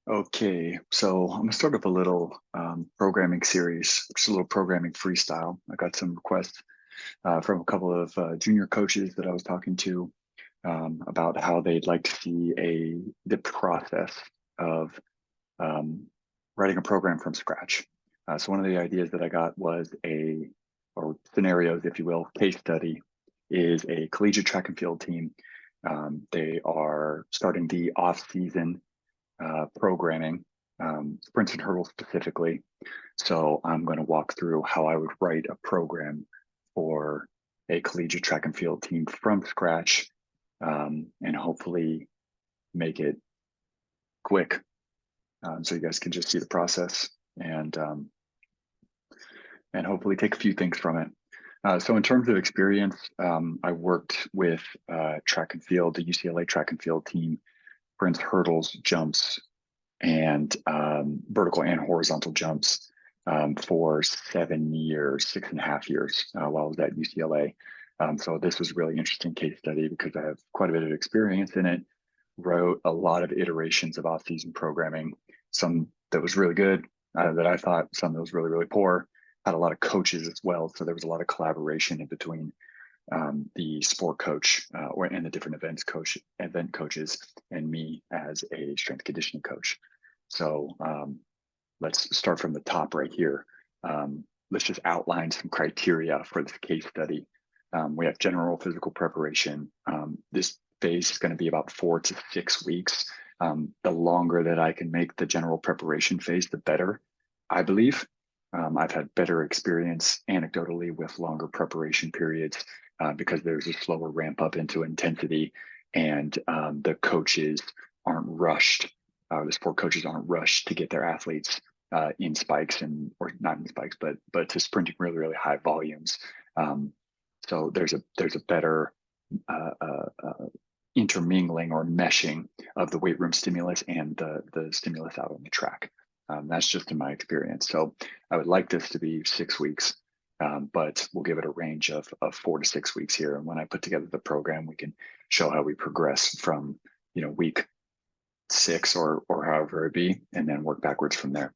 Okay, so I'm gonna start up a little programming series, just a little programming freestyle. I got some requests from a couple of junior coaches that I was talking to about how they'd like to see the process of um, writing a program from scratch. So one of the ideas that I got was or scenarios, if you will, case study is a collegiate track and field team. They are starting the off-season programming, sprints and hurdles specifically. So I'm going to walk through how I would write a program for a collegiate track and field team from scratch, and hopefully make it quick, so you guys can just see the process and hopefully take a few things from it. So in terms of experience, I worked with track and field, the UCLA track and field team, sprints, hurdles, jumps, and vertical and horizontal jumps for 7 years, 6.5 years while I was at UCLA. So this was a really interesting case study because I have quite a bit of experience in it. Wrote a lot of iterations of off-season programming, some that was really good that I thought, some that was really, really poor. Had a lot of coaches as well, so there was a lot of collaboration in between the sport coach and the different event coaches, and me as a strength conditioning coach. So let's start from the top right here. Let's just outline some criteria for this case study. We have general physical preparation. This phase is going to be about 4 to 6 weeks. The longer that I can make the general preparation phase, the better, I believe. I've had better experience anecdotally with longer preparation periods because there's a slower ramp up into intensity, and the coaches aren't rushed. The sport coaches aren't rushed to get their athletes in spikes or not in spikes, but to sprinting really, really high volumes. So there's a better intermingling or meshing of the weight room stimulus and the stimulus out on the track. That's just in my experience. So I would like this to be 6 weeks, but we'll give it a range of 4 to 6 weeks here. And when I put together the program, we can show how we progress from week 6 or however it be, and then work backwards from there.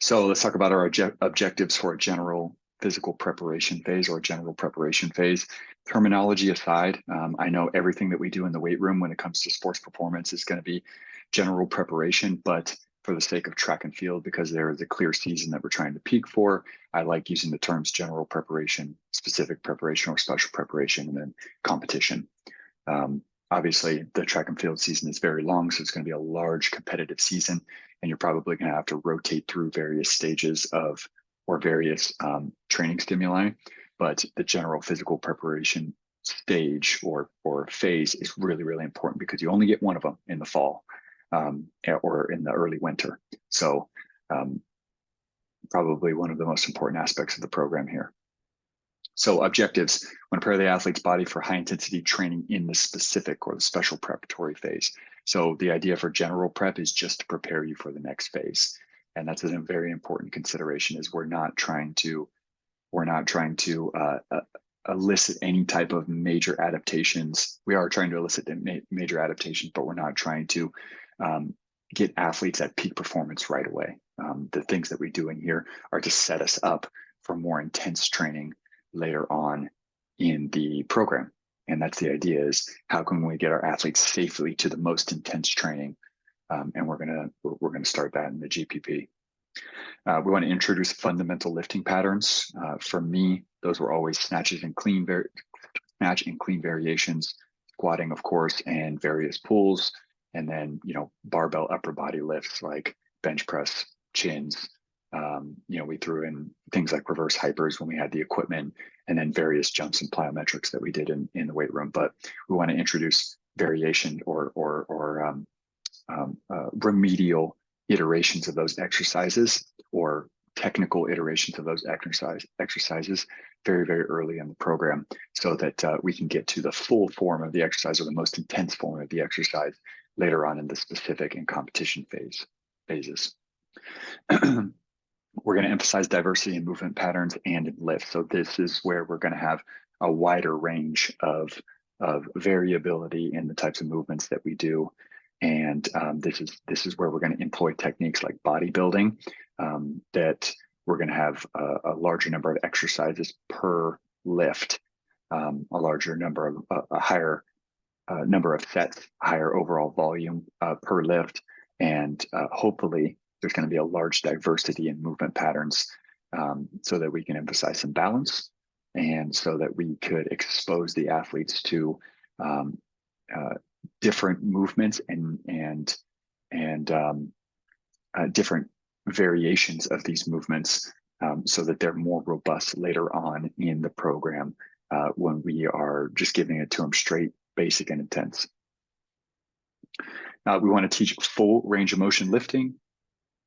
So let's talk about our objectives for a general physical preparation phase or general preparation phase. Terminology aside, I know everything that we do in the weight room when it comes to sports performance is going to be general preparation, but for the sake of track and field, because there is a clear season that we're trying to peak for, I like using the terms general preparation, specific preparation, or special preparation, and then competition. Obviously, the track and field season is very long, so it's going to be a large competitive season, and you're probably going to have to rotate through various stages or various training stimuli. But the general physical preparation stage or phase is really, really important because you only get one of them in the fall or in the early winter. So probably one of the most important aspects of the program here. So objectives: want to prepare the athlete's body for high intensity training in the specific or the special preparatory phase. So the idea for general prep is just to prepare you for the next phase. And that's a very important consideration, is we're not trying to elicit any type of major adaptations. We are trying to elicit major adaptations, but we're not trying to get athletes at peak performance right away. The things that we do in here are to set us up for more intense training later on in the program. And that's the idea, is how can we get our athletes safely to the most intense training? And we're gonna start that in the GPP. We want to introduce fundamental lifting patterns. For me, those were always snatch and clean variations, squatting, of course, and various pulls, and then barbell upper body lifts like bench press, chins. We threw in things like reverse hypers when we had the equipment, and then various jumps and plyometrics that we did in the weight room. But we want to introduce variation or remedial iterations of those exercises, or technical iterations of those exercises very, very early in the program, so that we can get to the full form of the exercise, or the most intense form of the exercise, later on in the specific and competition phases. We're going to emphasize diversity in movement patterns and in lift. So this is where we're going to have a wider range of variability in the types of movements that we do. And this is where we're going to employ techniques like bodybuilding, that we're going to have a larger number of exercises per lift, a larger number of a higher number of sets, higher overall volume per lift, and hopefully there's going to be a large diversity in movement patterns, so that we can emphasize some balance, and so that we could expose the athletes to um, different movements and different variations of these movements, so that they're more robust later on in the program, when we are just giving it to them straight, basic, and intense. We want to teach full range of motion lifting,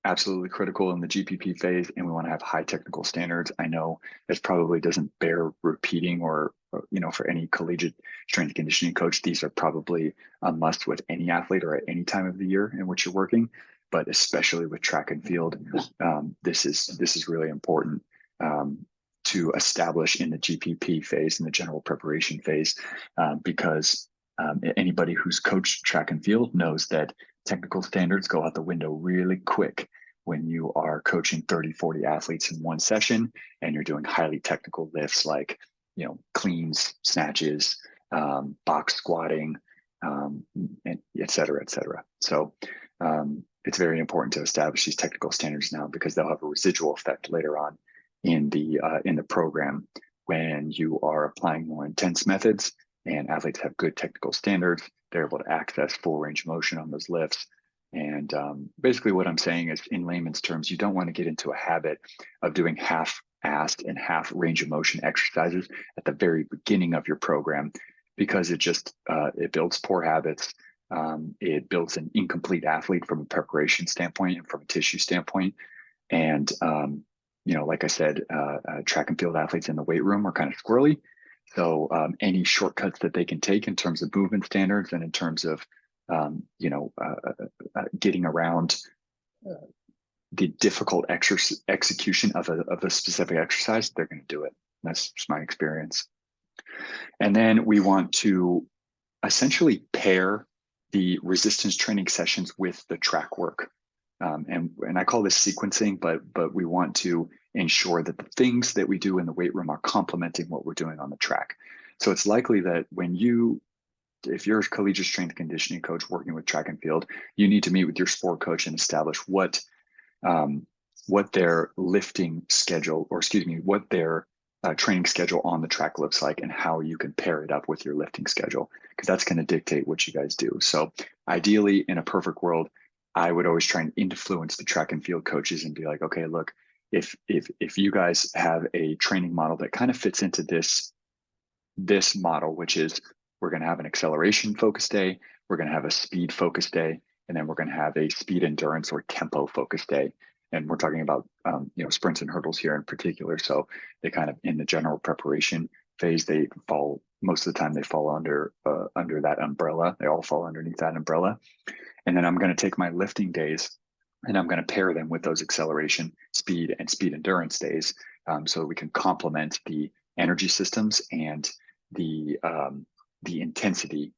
absolutely critical in the GPP phase, and we want to have high technical standards. I know this probably doesn't bear repeating, or for any collegiate strength and conditioning coach, these are probably a must with any athlete or at any time of the year in which you're working, but especially with track and field, this is really important to establish in the GPP phase, in the general preparation phase, because anybody who's coached track and field knows that technical standards go out the window really quick when you are coaching 30, 40 athletes in one session and you're doing highly technical lifts like, cleans, snatches, box squatting, and et cetera, et cetera. So it's very important to establish these technical standards now, because they'll have a residual effect later on in the program when you are applying more intense methods and athletes have good technical standards. They're able to access full range of motion on those lifts. And basically what I'm saying is, in layman's terms, you don't want to get into a habit of doing half-assed and half range of motion exercises at the very beginning of your program, because it builds poor habits. It builds an incomplete athlete from a preparation standpoint and from a tissue standpoint. And, like I said, track and field athletes in the weight room are kind of squirrely. So any shortcuts that they can take in terms of movement standards and in terms of, getting around the difficult execution of a specific exercise, they're going to do it. That's just my experience. And then we want to essentially pair the resistance training sessions with the track work. And I call this sequencing, but we want to ensure that the things that we do in the weight room are complementing what we're doing on the track. So it's likely that if you're a collegiate strength conditioning coach working with track and field, you need to meet with your sport coach and establish what their lifting schedule, what their training schedule on the track looks like, and how you can pair it up with your lifting schedule, because that's going to dictate what you guys do. So ideally, in a perfect world, I would always try and influence the track and field coaches and be like, okay, look, if you guys have a training model that kind of fits into this model, which is, we're going to have an acceleration focus day, we're going to have a speed focus day, and then we're going to have a speed endurance or tempo focus day. And we're talking about sprints and hurdles here in particular. So they kind of, in the general preparation phase, they fall, most of the time they fall under that umbrella. They all fall underneath that umbrella. And then I'm going to take my lifting days and I'm going to pair them with those acceleration, speed, and speed endurance days, so we can complement the energy systems and the intensity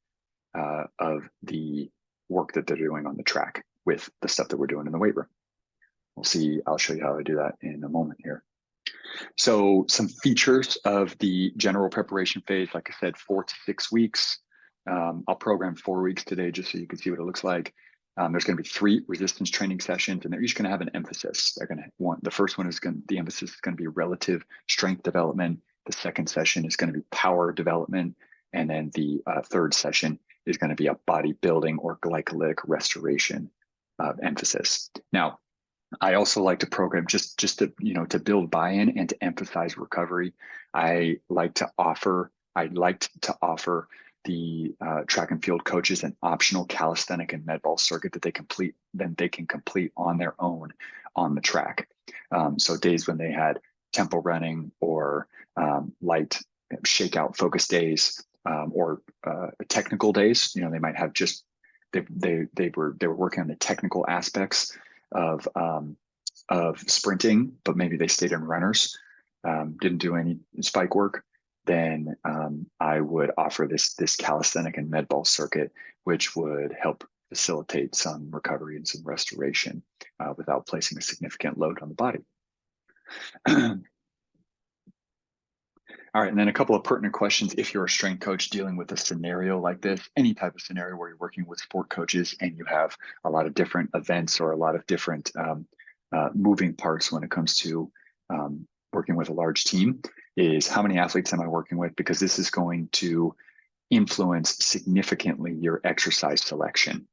of the work that they're doing on the track with the stuff that we're doing in the weight room. I'll show you how I do that in a moment here. So some features of the general preparation phase, like I said, 4 to 6 weeks. I'll program 4 weeks today just so you can see what it looks like. There's going to be 3 resistance training sessions, and they're each going to have an emphasis. The first one the emphasis is going to be relative strength development. The second session is going to be power development. And then the third session is going to be a bodybuilding or glycolytic restoration emphasis. Now, I also like to program just to build buy-in and to emphasize recovery. I like to offer the track and field coaches an optional calisthenic and med ball circuit that they can complete on their own on the track. So days when they had tempo running or light shakeout focus days, or technical days, they might have just they were working on the technical aspects of sprinting, but maybe they stayed in runners, didn't do any spike work. Then I would offer this calisthenic and med ball circuit, which would help facilitate some recovery and some restoration without placing a significant load on the body. All right, and then a couple of pertinent questions if you're a strength coach dealing with a scenario like this, any type of scenario where you're working with sport coaches and you have a lot of different events or a lot of different moving parts when it comes to working with a large team, is how many athletes am I working with? Because this is going to influence significantly your exercise selection.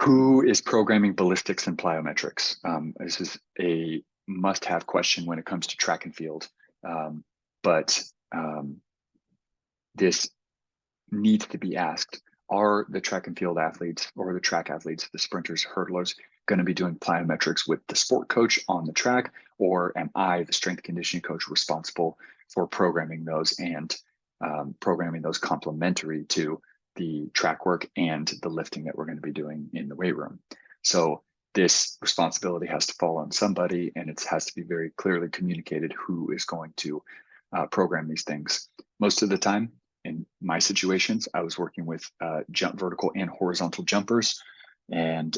Who is programming ballistics and plyometrics? This is a must-have question when it comes to track and field. But this needs to be asked. Are the track and field athletes or the track athletes, the sprinters, hurdlers, going to be doing plyometrics with the sport coach on the track, or am I, the strength conditioning coach, responsible for programming those and programming those complementary to the track work and the lifting that we're going to be doing in the weight room? So this responsibility has to fall on somebody, and it has to be very clearly communicated who is going to program these things. Most of the time, in my situations, I was working with vertical and horizontal jumpers, and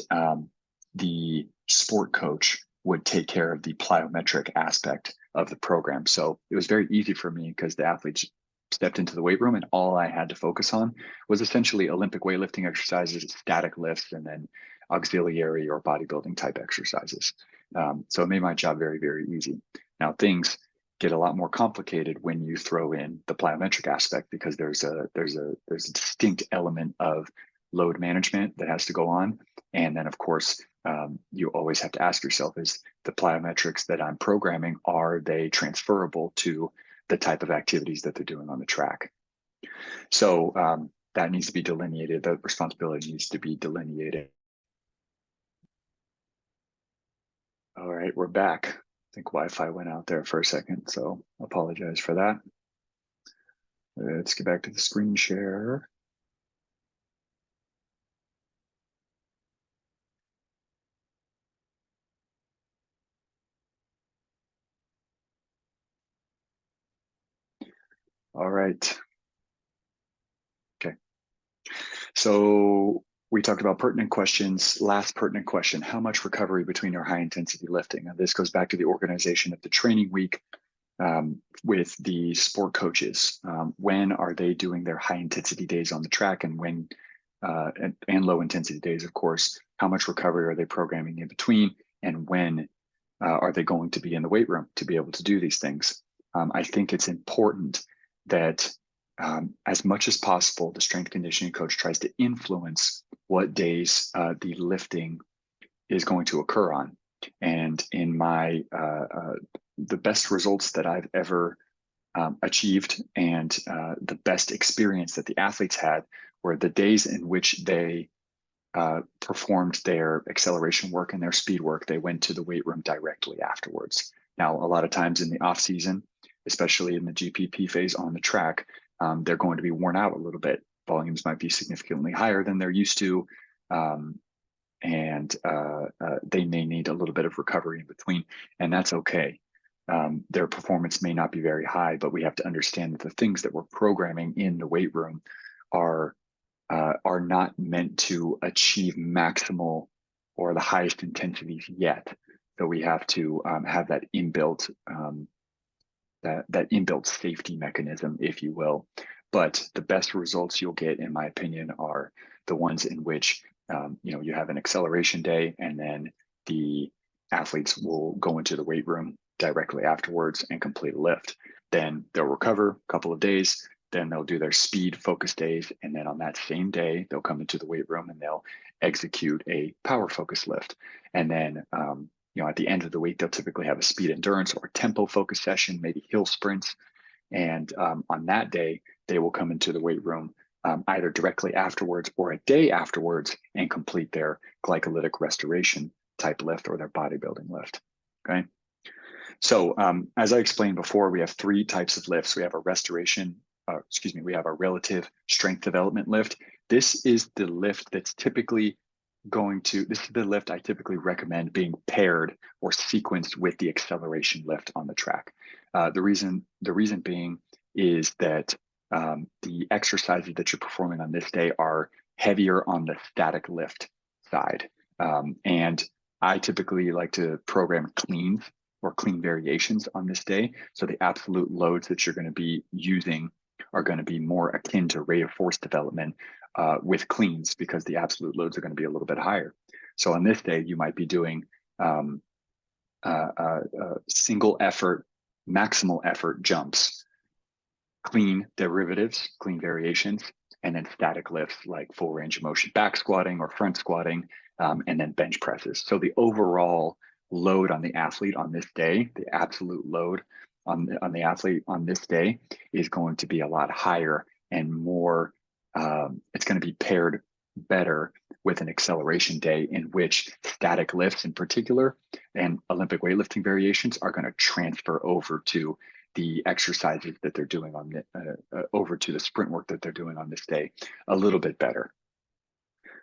the sport coach would take care of the plyometric aspect of the program. So it was very easy for me because the athletes stepped into the weight room and all I had to focus on was essentially Olympic weightlifting exercises, static lifts, and then auxiliary or bodybuilding type exercises. So it made my job very, very easy. Now things get a lot more complicated when you throw in the plyometric aspect, because there's a distinct element of load management that has to go on. And then of course, you always have to ask yourself, is the plyometrics that I'm programming, are they transferable to the type of activities that they're doing on the track? So that needs to be delineated. The responsibility needs to be delineated. All right, we're back. I think Wi-Fi went out there for a second, so apologize for that. Let's get back to the screen share. All right. Okay. So we talked about pertinent questions. Last pertinent question: how much recovery between your high intensity lifting? Now, this goes back to the organization of the training week with the sport coaches. When are they doing their high intensity days on the track, and when and low intensity days, of course? How much recovery are they programming in between, and when are they going to be in the weight room to be able to do these things? I think it's important that as much as possible, the strength conditioning coach tries to influence what days the lifting is going to occur on. And in my the best results that I've ever achieved, and the best experience that the athletes had, were the days in which they performed their acceleration work and their speed work. They went to the weight room directly afterwards. Now, a lot of times in the off season, especially in the GPP phase on the track, they're going to be worn out a little bit. Volumes might be significantly higher than they're used to, and they may need a little bit of recovery in between, and that's okay. Their performance may not be very high, but we have to understand that the things that we're programming in the weight room are not meant to achieve maximal or the highest intensities yet. So we have to have that inbuilt that inbuilt safety mechanism, if you will. But the best results you'll get, in my opinion, are the ones in which you have an acceleration day, and then the athletes will go into the weight room directly afterwards and complete a lift. Then they'll recover a couple of days. Then they'll do their speed focus days. And then on that same day, they'll come into the weight room and they'll execute a power focus lift. And then, at the end of the week, they'll typically have a speed endurance or tempo focus session, maybe hill sprints. And on that day, they will come into the weight room either directly afterwards or a day afterwards and complete their glycolytic restoration type lift or their bodybuilding lift. Okay. So as I explained before, we have three types of lifts. We have a we have a relative strength development lift. This is the lift that's typically this is the lift I typically recommend being paired or sequenced with the acceleration lift on the track. The reason being is that the exercises that you're performing on this day are heavier on the static lift side. And I typically like to program cleans or clean variations on this day. So the absolute loads that you're going to be using are going to be more akin to rate of force development with cleans, because the absolute loads are going to be a little bit higher. So on this day, you might be doing single effort, maximal effort jumps, clean derivatives, clean variations, and then static lifts like full range of motion back squatting or front squatting, and then bench presses. So the overall load on the athlete on this day, the absolute load on the athlete on this day is going to be a lot higher and more, it's going to be paired better with an acceleration day in which static lifts in particular and Olympic weightlifting variations are going to transfer over to the exercises that they're doing on the, over to the sprint work that they're doing on this day a little bit better.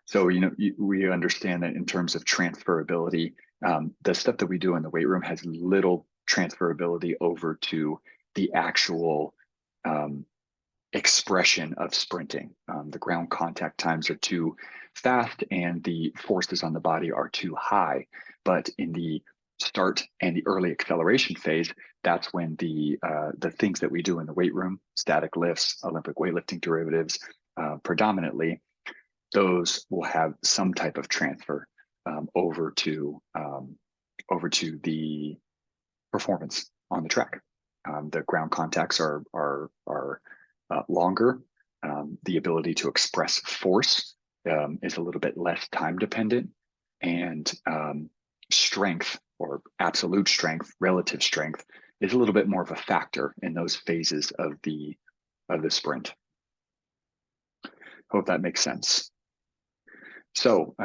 So, we understand that in terms of transferability, the stuff that we do in the weight room has little transferability over to the actual expression of sprinting. The ground contact times are too fast and the forces on the body are too high. But in the start and the early acceleration phase, that's when the things that we do in the weight room, static lifts, Olympic weightlifting derivatives, predominantly, those will have some type of transfer over to the performance on the track. The ground contacts are longer. The ability to express force is a little bit less time dependent, and strength or absolute strength, relative strength, is a little bit more of a factor in those phases of the sprint. Hope that makes sense. So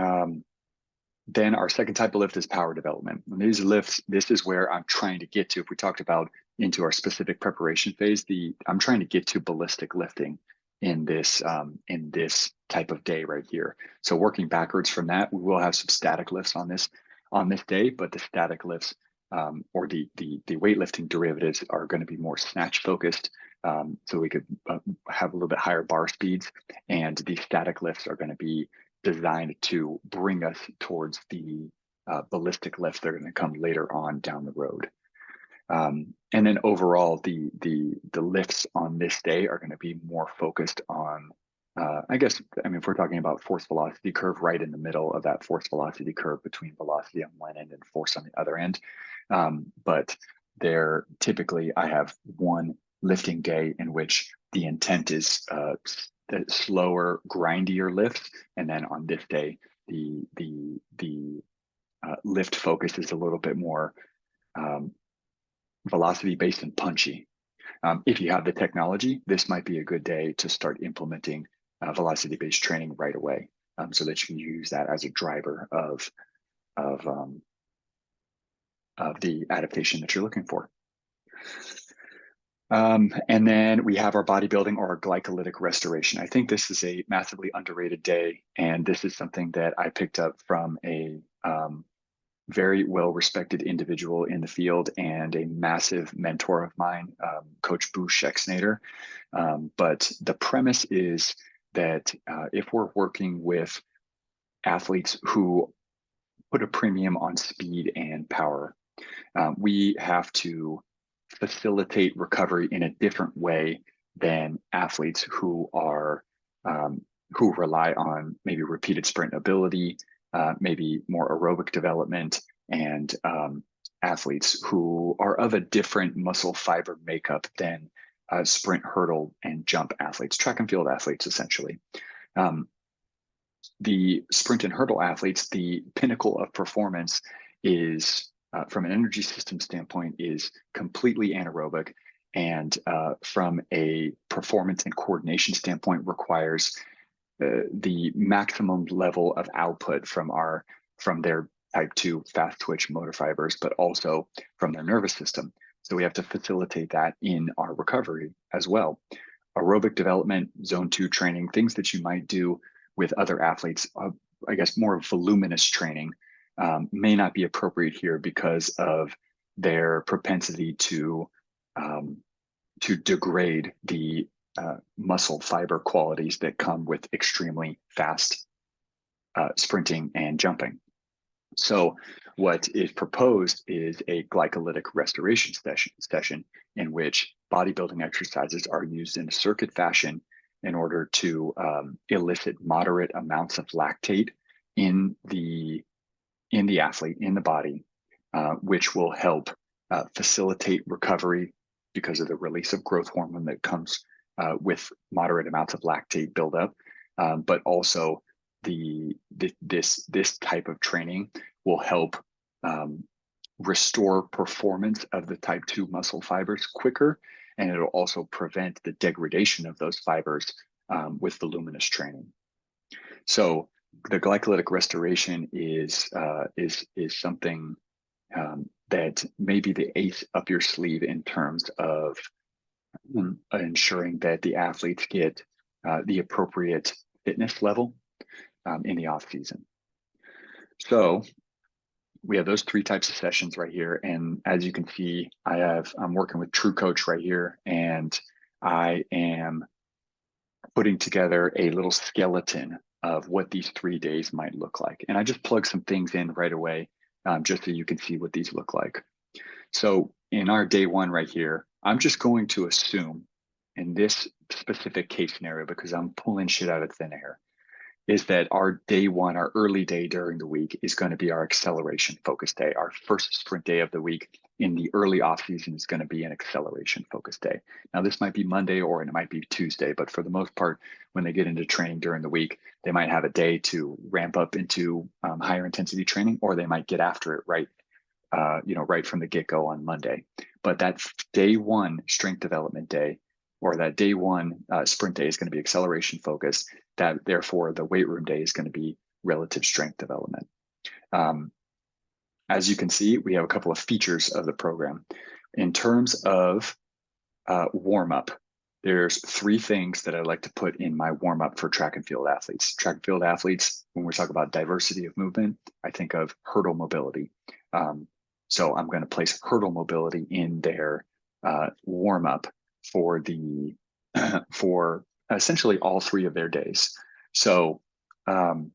then our second type of lift is power development. And these lifts, this is where I'm trying to get to. If we talked about into our specific preparation phase, I'm trying to get to ballistic lifting in this type of day right here. So working backwards from that, we will have some static lifts on this day, but the static lifts or the weightlifting derivatives are going to be more snatch focused. So we could have a little bit higher bar speeds, and the static lifts are going to be designed to bring us towards the ballistic lifts that are going to come later on down the road. And then overall, the lifts on this day are going to be more focused on, if we're talking about force velocity curve, right in the middle of that force velocity curve between velocity on one end and force on the other end. But there, typically, I have one lifting day in which the intent is the slower, grindier lifts, and then on this day, the lift focus is a little bit more velocity based and punchy. If you have the technology, this might be a good day to start implementing velocity based training right away, so that you can use that as a driver of the adaptation that you're looking for. And then we have our bodybuilding or our glycolytic restoration. I think this is a massively underrated day, and this is something that I picked up from a very well-respected individual in the field and a massive mentor of mine, Coach Boo Schexnader. But the premise is that if we're working with athletes who put a premium on speed and power, we have to facilitate recovery in a different way than athletes who are who rely on maybe repeated sprint ability, maybe more aerobic development, and athletes who are of a different muscle fiber makeup than sprint, hurdle, and jump athletes, track and field athletes, essentially. The sprint and hurdle athletes, the pinnacle of performance is, from an energy system standpoint, is completely anaerobic, and from a performance and coordination standpoint requires the maximum level of output from their type 2 fast twitch motor fibers, but also from their nervous system. So we have to facilitate that in our recovery as well. Aerobic development, zone 2 training, things that you might do with other athletes, I guess more voluminous training, may not be appropriate here because of their propensity to degrade the muscle fiber qualities that come with extremely fast sprinting and jumping. So what is proposed is a glycolytic restoration session in which bodybuilding exercises are used in a circuit fashion in order to elicit moderate amounts of lactate in the athlete, in the body, which will help facilitate recovery because of the release of growth hormone that comes with moderate amounts of lactate buildup, but also this type of training will help restore performance of the type 2 muscle fibers quicker, and it'll also prevent the degradation of those fibers with voluminous training. So the glycolytic restoration is something that may be the ace up your sleeve in terms of ensuring that the athletes get the appropriate fitness level in the off season. So we have those 3 types of sessions right here. And as you can see, I'm working with True Coach right here, and I am putting together a little skeleton of what these 3 days might look like. And I just plug some things in right away, just so you can see what these look like. So in our day 1 right here, I'm just going to assume in this specific case scenario, because I'm pulling shit out of thin air, is that our day 1, our early day during the week, is going to be our acceleration focus day. Our first sprint day of the week in the early off season is going to be an acceleration focus day. Now, this might be Monday or it might be Tuesday, but for the most part, when they get into training during the week, they might have a day to ramp up into higher intensity training, or they might get after it right from the get-go on Monday. But that day 1 strength development day, or that day 1 sprint day, is going to be acceleration focused. That therefore the weight room day is going to be relative strength development. As you can see, we have a couple of features of the program. In terms of warm-up, there's 3 things that I like to put in my warm-up for track and field athletes. Track and field athletes, when we talk about diversity of movement, I think of hurdle mobility. So I'm going to place hurdle mobility in their warm-up for for essentially all 3 of their days. So hurdle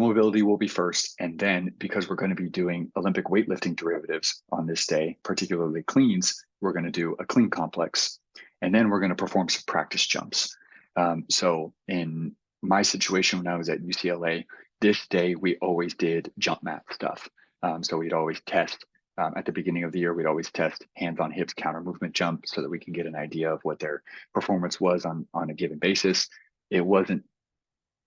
mobility will be first, and then because we're going to be doing Olympic weightlifting derivatives on this day, particularly cleans, we're going to do a clean complex, and then we're going to perform some practice jumps. So in my situation when I was at UCLA, this day we always did jump mat stuff. So we'd always test at the beginning of the year, we'd always test hands on hips counter movement jump so that we can get an idea of what their performance was on a given basis. It wasn't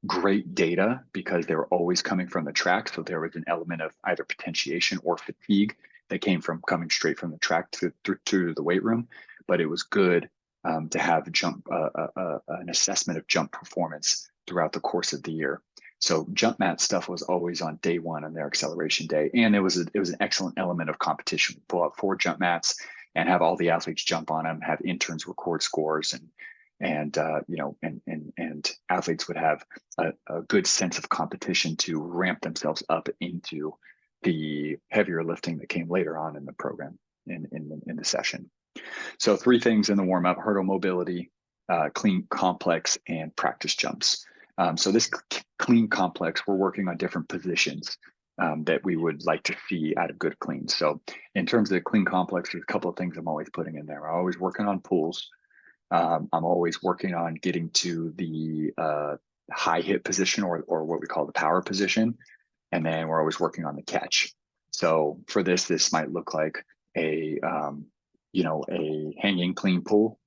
great data because they were always coming from the track. So there was an element of either potentiation or fatigue that came from coming straight from the track to the weight room. But it was good to have an assessment of jump performance throughout the course of the year. So jump mat stuff was always on day 1 on their acceleration day. And it was an excellent element of competition. Pull out 4 jump mats and have all the athletes jump on them, have interns record scores, and athletes would have a good sense of competition to ramp themselves up into the heavier lifting that came later on in the program, in the session. So 3 things in the warm-up: hurdle mobility, clean complex, and practice jumps. So this clean complex, we're working on different positions that we would like to see out of good cleans. So in terms of the clean complex, there's a couple of things I'm always putting in there. I'm always working on pulls. I'm always working on getting to the high hit position, or what we call the power position. And then we're always working on the catch. So for this might look like a hanging clean pull,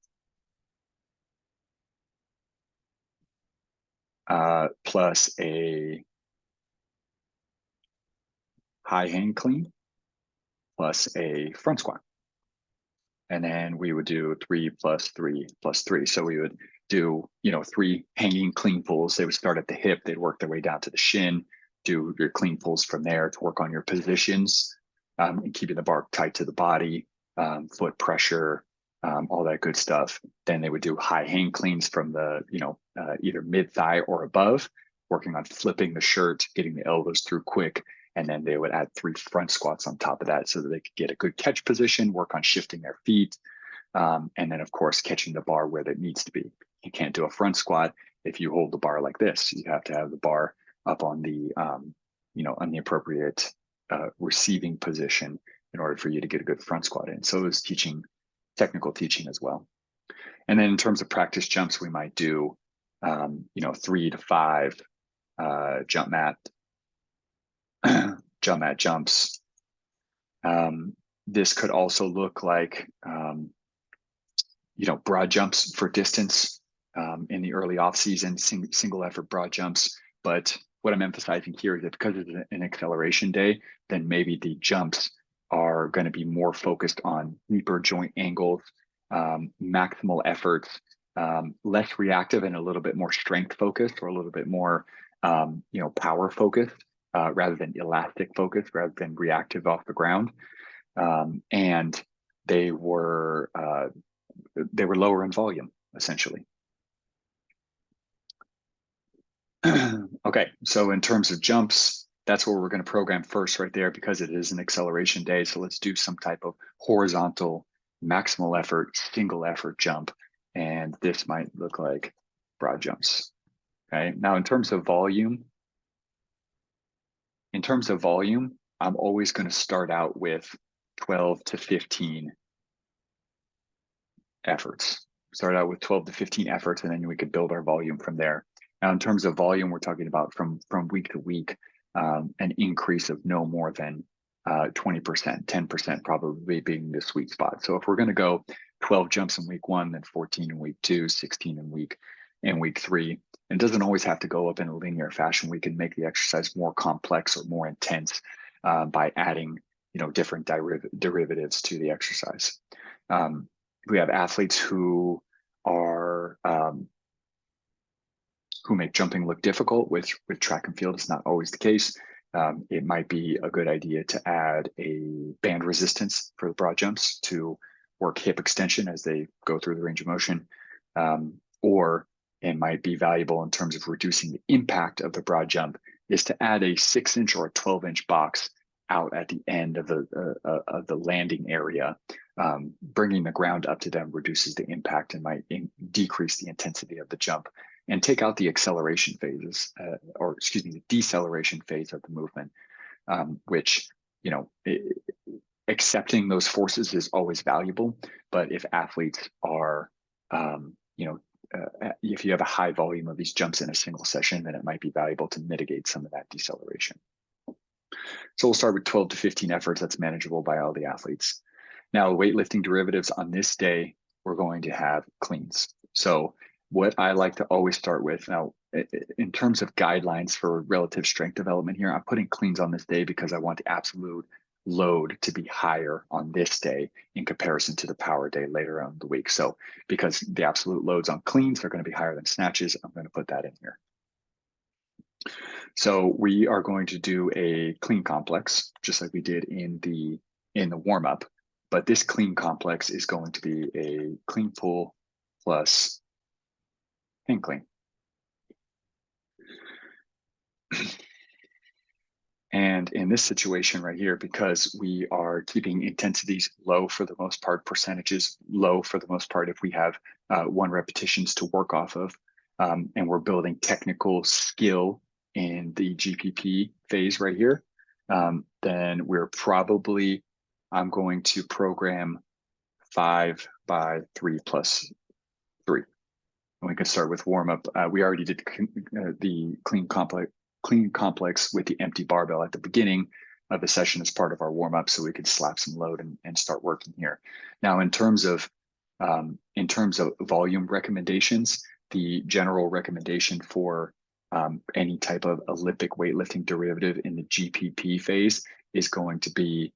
plus a high hang clean, plus a front squat. And then we would do 3 plus 3 plus 3. So we would do, 3 hanging clean pulls. They would start at the hip, they'd work their way down to the shin, do your clean pulls from there to work on your positions, and keeping the bar tight to the body, foot pressure, all that good stuff. Then they would do high hang cleans from the, either mid thigh or above, working on flipping the shirt, getting the elbows through quick. And then they would add 3 front squats on top of that so that they could get a good catch position, work on shifting their feet, And then of course, catching the bar where it needs to be. You can't do a front squat if you hold the bar like this. You have to have the bar up on the, on the appropriate receiving position in order for you to get a good front squat in. So it was technical teaching as well. And then in terms of practice jumps, we might do, 3 to 5 jump mat jumps. This could also look like, broad jumps for distance in the early off season, single effort broad jumps. But what I'm emphasizing here is that because it's an acceleration day, then maybe the jumps are going to be more focused on deeper joint angles, maximal efforts, less reactive and a little bit more strength focused, or a little bit more, power focused, rather than elastic focused, rather than reactive off the ground. And they were lower in volume, essentially. Okay, so in terms of jumps, that's what we're going to program first right there, because it is an acceleration day. So let's do some type of horizontal maximal effort, single effort jump. And this might look like broad jumps. Okay, now in terms of volume, I'm always going to start out with 12 to 15 efforts. Start out with 12 to 15 efforts, and then we could build our volume from there. Now, in terms of volume, we're talking about from week to week, an increase of no more than 20%, 10% probably being the sweet spot. So if we're going to go 12 jumps in week 1, then 14 in week 2, 16 in week 3, it doesn't always have to go up in a linear fashion. We can make the exercise more complex or more intense by adding, different derivatives to the exercise. We have athletes who are who make jumping look difficult, which with track and field is not always the case. It might be a good idea to add a band resistance for the broad jumps to work hip extension as they go through the range of motion, or it might be valuable in terms of reducing the impact of the broad jump is to add a 6-inch or a 12-inch box out at the end of the landing area. Bringing the ground up to them reduces the impact and might decrease the intensity of the jump, and take out the acceleration phases, the deceleration phase of the movement, which, accepting those forces is always valuable. But if athletes are, if you have a high volume of these jumps in a single session, then it might be valuable to mitigate some of that deceleration. So we'll start with 12 to 15 efforts. That's manageable by all the athletes. Now, weightlifting derivatives on this day, we're going to have cleans. So what I like to always start with now, in terms of guidelines for relative strength development here, I'm putting cleans on this day because I want the absolute load to be higher on this day in comparison to the power day later on in the week. So because the absolute loads on cleans are going to be higher than snatches, I'm going to put that in here. So we are going to do a clean complex, just like we did in the warm-up, but this clean complex is going to be a clean pull plus pin clean. And in this situation right here, because we are keeping intensities low for the most part, percentages low for the most part, if we have 1 repetitions to work off of, and we're building technical skill in the GPP phase right here, then I'm going to program 5 by 3 plus 3. And we can start with warm up. We already did the clean complex with the empty barbell at the beginning of the session as part of our warm up, so we could slap some load and start working here. Now, in terms of volume recommendations, the general recommendation for any type of Olympic weightlifting derivative in the GPP phase is going to be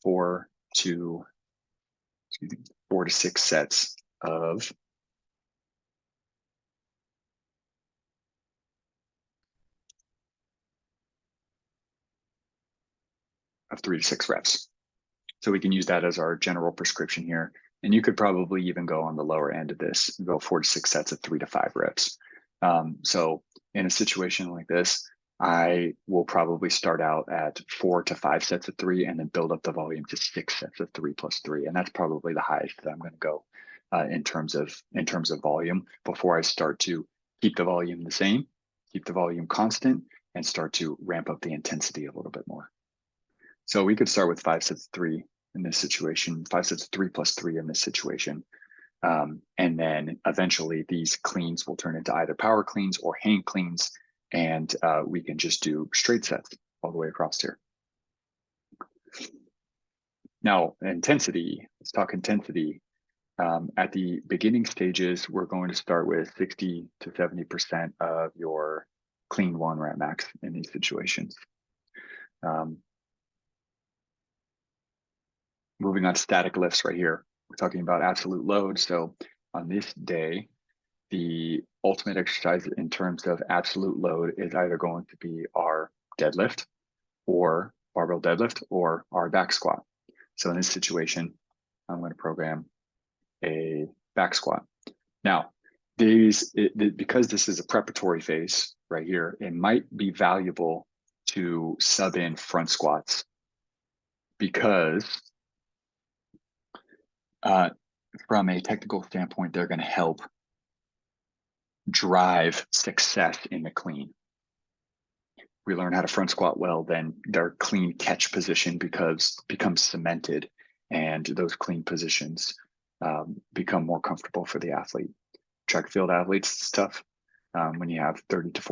4 to 6 sets of 3 to 6 reps. So we can use that as our general prescription here. And you could probably even go on the lower end of this, go 4 to 6 sets of 3 to 5 reps. So in a situation like this, I will probably start out at 4 to 5 sets of 3 and then build up the volume to 6 sets of 3 plus 3. And that's probably the highest that I'm going to go in terms of volume before I start to keep the volume the same, keep the volume constant, and start to ramp up the intensity a little bit more. So we could start with 5 sets of 3 in this situation, 5 sets of 3 plus 3 in this situation. And then eventually these cleans will turn into either power cleans or hang cleans, and we can just do straight sets all the way across here. Now, intensity, let's talk intensity. At the beginning stages, we're going to start with 60 to 70% of your clean 1 rep max in these situations. Moving on to static lifts right here. We're talking about absolute load. So on this day, the ultimate exercise in terms of absolute load is either going to be our deadlift or barbell deadlift or our back squat. So in this situation, I'm going to program a back squat. Now, because this is a preparatory phase right here, it might be valuable to sub in front squats because from a technical standpoint, they're going to help drive success in the clean. We learn how to front squat well, then their clean catch position becomes cemented, and those clean positions become more comfortable for the athlete. Track and field athletes, it's tough when you have 30 to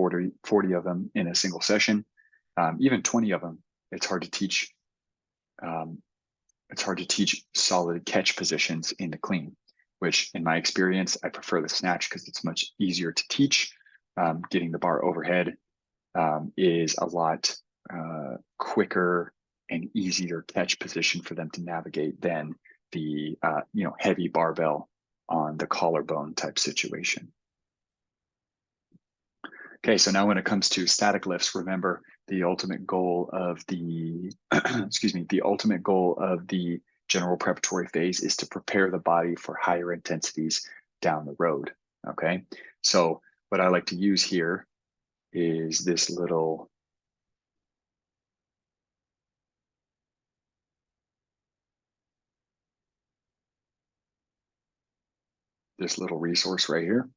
40 of them in a single session. Even 20 of them, it's hard to teach. It's hard to teach solid catch positions in the clean, which in my experience, I prefer the snatch because it's much easier to teach. Getting the bar overhead is a lot quicker and easier catch position for them to navigate than the heavy barbell on the collarbone type situation. Okay, so now when it comes to static lifts, remember the ultimate goal of the the ultimate goal of the general preparatory phase is to prepare the body for higher intensities down the road. Okay, so what I like to use here is this little resource right here.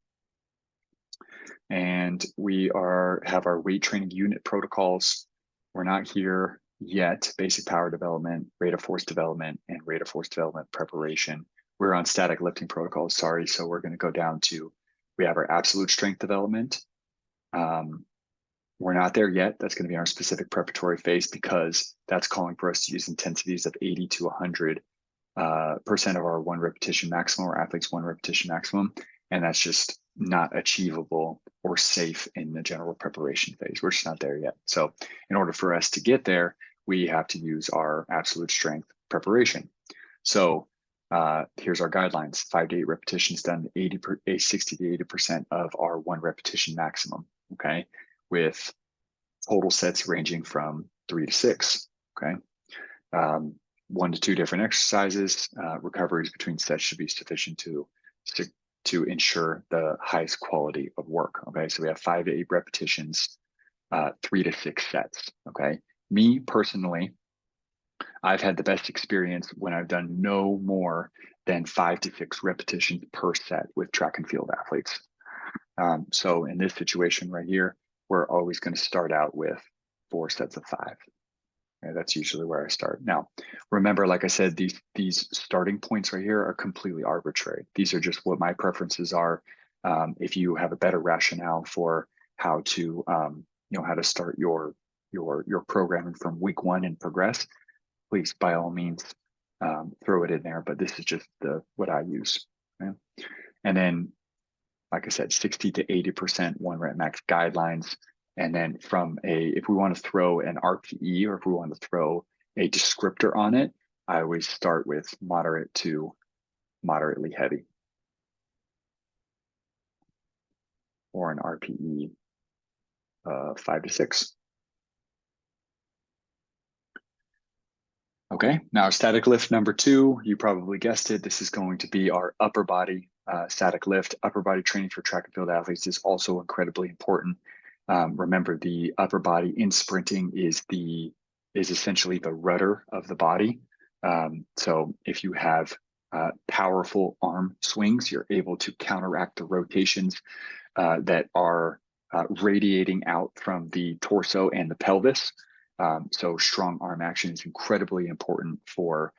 And we have our weight training unit protocols. We're not here yet. Basic power development, rate of force development, and rate of force development preparation. We're on static lifting protocols, sorry. So we're going to go down to, we have our absolute strength development. We're not there yet. That's going to be our specific preparatory phase because that's calling for us to use intensities of 80 to 100% of our 1 repetition maximum, or athlete's 1 repetition maximum. And that's just not achievable or safe in the general preparation phase. We're just not there yet. So in order for us to get there, we have to use our absolute strength preparation. So here's our guidelines: 5 to 8 repetitions done 60 to 80% of our 1 repetition maximum, okay? With total sets ranging from 3 to 6, okay? 1 to 2 different exercises. Recoveries between sets should be sufficient to ensure the highest quality of work, okay? So we have 5 to 8 repetitions, 3 to 6 sets, okay? Me personally, I've had the best experience when I've done no more than 5 to 6 repetitions per set with track and field athletes. So in this situation right here, we're always going to start out with 4 sets of 5. Okay, that's usually where I start. Now, remember, like I said, these starting points right here are completely arbitrary. These are just what my preferences are. If you have a better rationale for how to, how to start your programming from week 1 and progress, please, by all means, throw it in there. But this is just what I use. Okay? And then, like I said, 60 to 80% 1 rep max guidelines. And then if we want to throw an RPE, or if we want to throw a descriptor on it, I always start with moderate to moderately heavy, or an RPE 5 to 6. Okay, now static lift number 2, you probably guessed it. This is going to be our upper body static lift. Upper body training for track and field athletes is also incredibly important. Remember, the upper body in sprinting is essentially the rudder of the body. So if you have powerful arm swings, you're able to counteract the rotations that are radiating out from the torso and the pelvis. So strong arm action is incredibly important for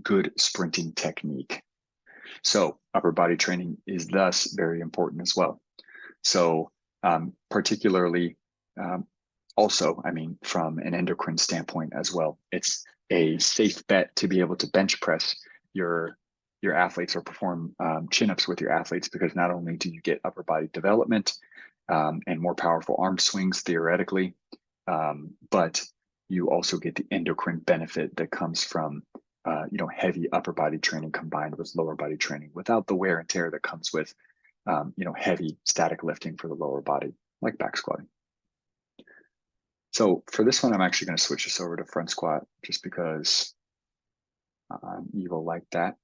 good sprinting technique. So upper body training is thus very important as well. So particularly also, I mean, from an endocrine standpoint as well, it's a safe bet to be able to bench press your athletes or perform chin-ups with your athletes, because not only do you get upper body development and more powerful arm swings theoretically, but you also get the endocrine benefit that comes from heavy upper body training combined with lower body training without the wear and tear that comes with heavy static lifting for the lower body, like back squatting. So for this one, I'm actually going to switch this over to front squat just because you will like that.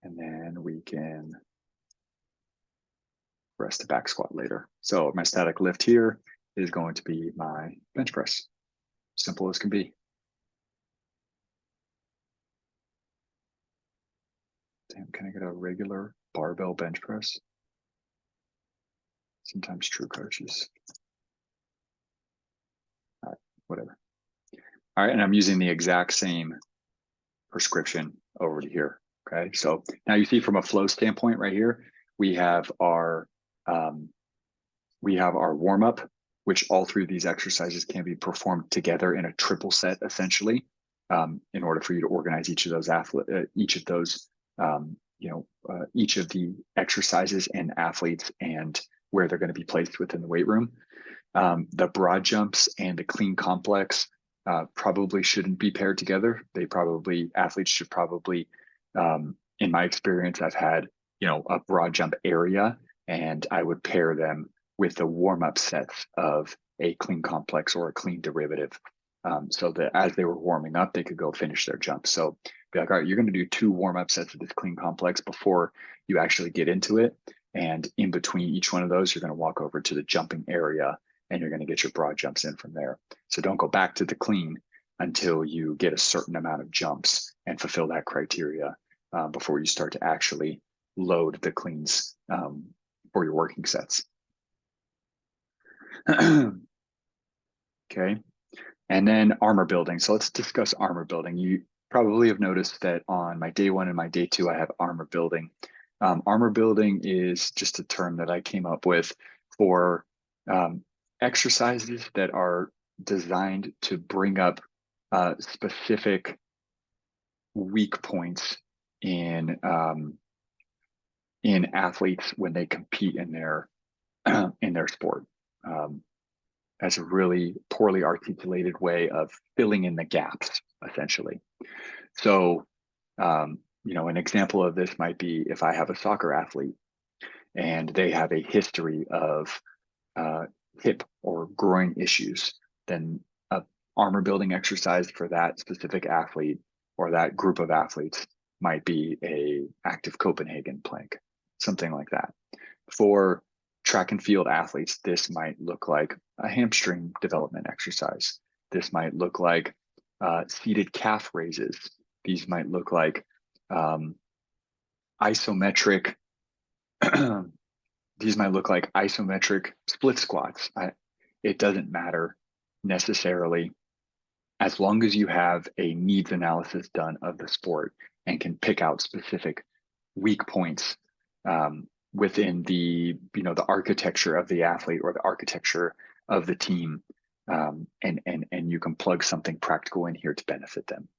And then we can rest the back squat later. So my static lift here is going to be my bench press. Simple as can be. Damn, can I get a regular barbell bench press? Sometimes true coaches. All right, whatever. All right, and I'm using the exact same prescription over to here. Okay, so now you see from a flow standpoint right here, we have our warm up, which all three of these exercises can be performed together in a triple set, essentially, in order for you to organize each of those each of the exercises and athletes and where they're going to be placed within the weight room. The broad jumps and the clean complex probably shouldn't be paired together. Athletes should probably, in my experience, I've had, a broad jump area, and I would pair them with the warm-up sets of a clean complex or a clean derivative. So that as they were warming up, they could go finish their jump. So be like, all right, you're going to do 2 warm-up sets of this clean complex before you actually get into it. And in between each one of those, you're going to walk over to the jumping area and you're going to get your broad jumps in from there. So don't go back to the clean until you get a certain amount of jumps and fulfill that criteria before you start to actually load the cleans for your working sets. Okay. And then armor building. So let's discuss armor building. You probably have noticed that on my day 1 and my day 2, I have armor building. Armor building is just a term that I came up with for exercises that are designed to bring up specific weak points in athletes when they compete in their sport. As a really poorly articulated way of filling in the gaps, essentially. So, an example of this might be if I have a soccer athlete and they have a history of hip or groin issues, then a armor building exercise for that specific athlete or that group of athletes might be a active Copenhagen plank, something like that. For track and field athletes, this might look like a hamstring development exercise. This might look like seated calf raises. These might look like isometric. These might look like isometric split squats. It doesn't matter necessarily, as long as you have a needs analysis done of the sport and can pick out specific weak points within the architecture of the athlete or the architecture of the team, and you can plug something practical in here to benefit them.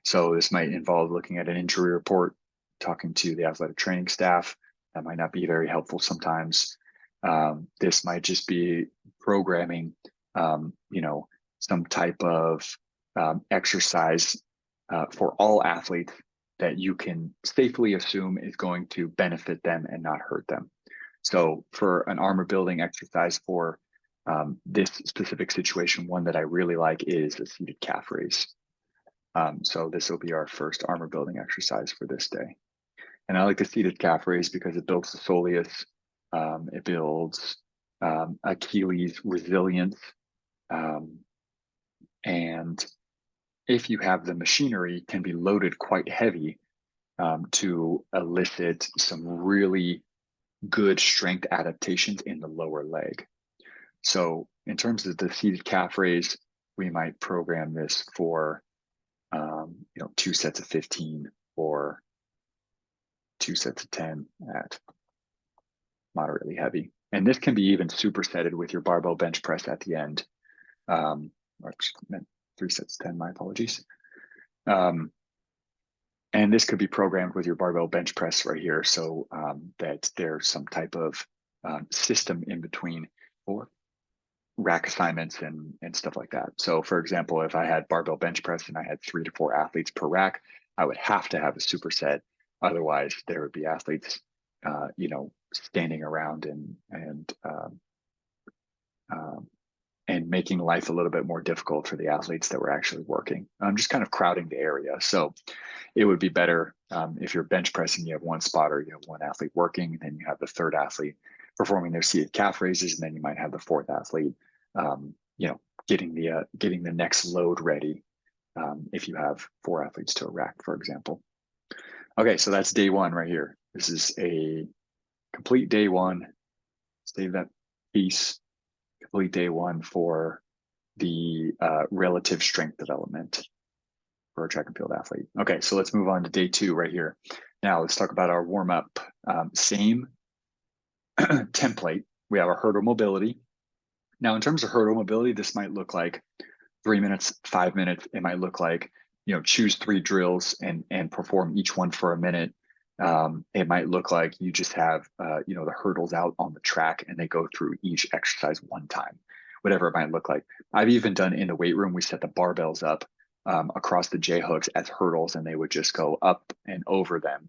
So this might involve looking at an injury report, talking to the athletic training staff. That might not be very helpful sometimes. This might just be programming, some type of exercise for all athletes that you can safely assume is going to benefit them and not hurt them. So for an armor building exercise for this specific situation, one that I really like is a seated calf raise. So this will be our first armor building exercise for this day. And I like the seated calf raise because it builds the soleus It builds Achilles resilience. And if you have the machinery, can be loaded quite heavy to elicit some really good strength adaptations in the lower leg. So in terms of the seated calf raise, we might program this for 2 sets of 15 or 2 sets of 10 at moderately heavy. And this can be even supersetted with your barbell bench press at the end. Or 3 sets of 10, my apologies. And this could be programmed with your barbell bench press right here, so that there's some type of system in between for rack assignments and stuff like that. So for example, if I had barbell bench press and I had 3 to 4 athletes per rack, I would have to have a superset. Otherwise, there would be athletes, standing around and making life a little bit more difficult for the athletes that were actually working. I'm just kind of crowding the area. So it would be better if you're bench pressing, you have one spotter, you have one athlete working, and then you have the third athlete performing their seated calf raises, and then you might have the fourth athlete, getting the next load ready if you have 4 athletes to a rack, for example. Okay, so that's day 1 right here. This is a complete day 1. Save that piece. Complete day 1 for the relative strength development for a track and field athlete. Okay, so let's move on to day 2 right here. Now let's talk about our warm-up. Same template. We have our hurdle mobility. Now in terms of hurdle mobility, this might look like 3 minutes, 5 minutes. It might look like, choose 3 drills and perform each one for a minute. It might look like you just have, the hurdles out on the track and they go through each exercise one time, whatever it might look like. I've even done in the weight room, we set the barbells up across the J hooks as hurdles, and they would just go up and over them.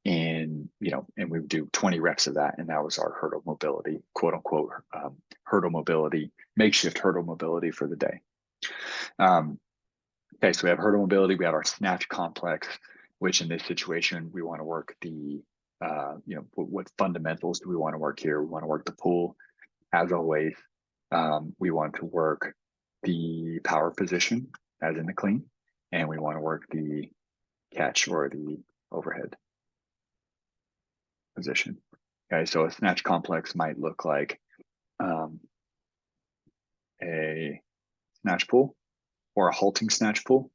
And we would do 20 reps of that. And that was our hurdle mobility, quote unquote, hurdle mobility, makeshift hurdle mobility for the day. Okay, so we have hurdle mobility, we have our snatch complex, which in this situation, we want to work the, what fundamentals do we want to work here? We want to work the pull, as always. We want to work the power position, as in the clean, and we want to work the catch or the overhead position. Okay, so a snatch complex might look like a snatch pull or a halting snatch pull.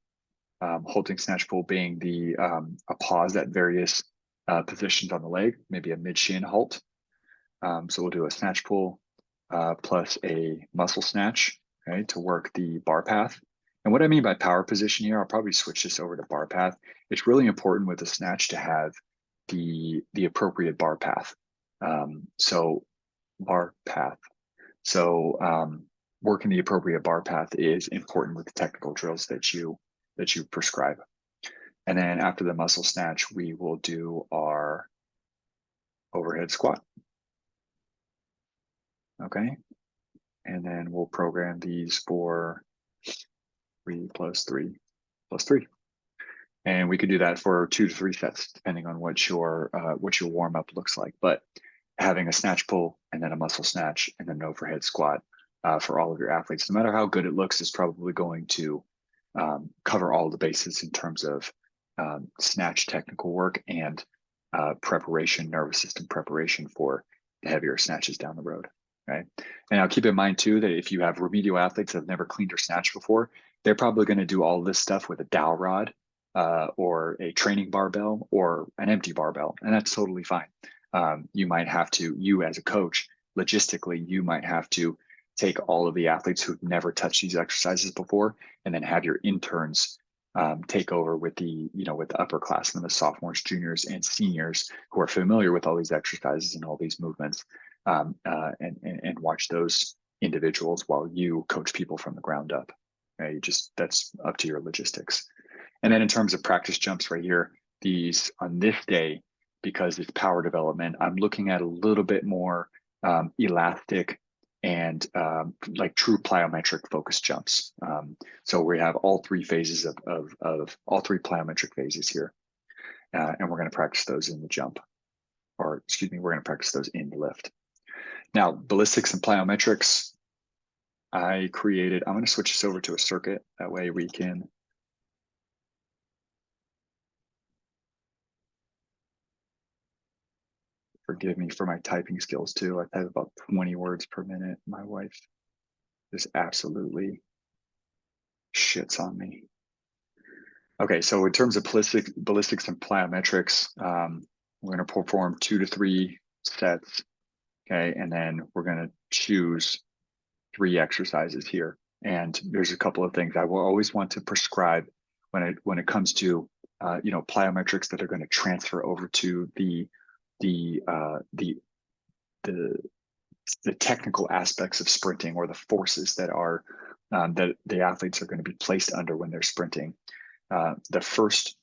Halting snatch pull being a pause at various positions on the leg, maybe a mid-shin halt. So we'll do a snatch pull plus a muscle snatch, okay, to work the bar path. And what I mean by power position here, I'll probably switch this over to bar path. It's really important with the snatch to have the appropriate bar path. So bar path. So working the appropriate bar path is important with the technical drills that you prescribe. And then after the muscle snatch, we will do our overhead squat. Okay. And then we'll program these for 3 plus 3 plus 3. And we could do that for 2 to 3 sets, depending on what your warm up looks like. But having a snatch pull and then a muscle snatch and then an overhead squat for all of your athletes, no matter how good it looks, is probably going to cover all the bases in terms of snatch technical work and preparation, nervous system preparation for the heavier snatches down the road. Right. And now keep in mind too that if you have remedial athletes that have never cleaned or snatched before, they're probably going to do all this stuff with a dowel rod or a training barbell or an empty barbell, and that's totally fine. You might have to, you as a coach, logistically, you might have to take all of the athletes who've never touched these exercises before, and then have your interns take over with the upperclassmen, the sophomores, juniors, and seniors who are familiar with all these exercises and all these movements. And watch those individuals while you coach people from the ground up. Okay, that's up to your logistics. And then in terms of practice jumps right here, these on this day, because it's power development, I'm looking at a little bit more elastic and like true plyometric focused jumps. So we have all 3 phases of all 3 plyometric phases here. And we're going to practice those in the jump. or excuse me, we're going to practice those in the lift. Now, ballistics and plyometrics, I'm going to switch this over to a circuit. That way we can forgive me for my typing skills too. I type about 20 words per minute. My wife just absolutely shits on me. Okay, so in terms of ballistics and plyometrics, we're going to perform 2 to 3 sets. Okay, and then we're going to choose 3 exercises here. And there's a couple of things I will always want to prescribe when it comes to plyometrics that are going to transfer over to the technical aspects of sprinting, or the forces that are that the athletes are going to be placed under when they're sprinting. The first,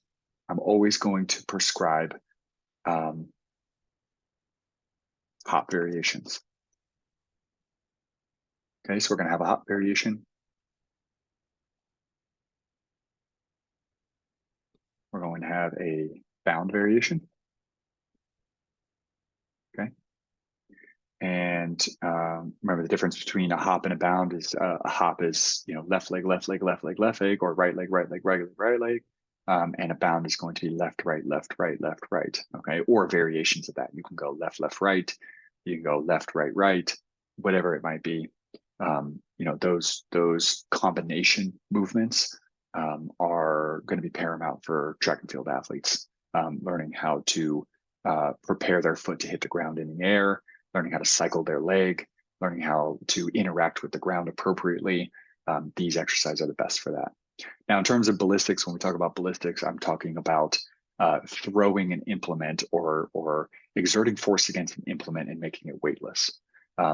I'm always going to prescribe hop variations. Okay, so we're going to have a hop variation. We're going to have a bound variation. Okay. And remember, the difference between a hop and a bound is a hop is, left leg, left leg, left leg, left leg, or right leg, right leg, right leg, right leg. And a bound is going to be left, right, left, right, left, right. Okay. Or variations of that. You can go left, left, right. You can go left, right, right, whatever it might be. Those combination movements are going to be paramount for track and field athletes, learning how to prepare their foot to hit the ground in the air, learning how to cycle their leg, learning how to interact with the ground appropriately. These exercises are the best for that. Now, in terms of ballistics, when we talk about ballistics, I'm talking about throwing an implement or exerting force against an implement and making it weightless.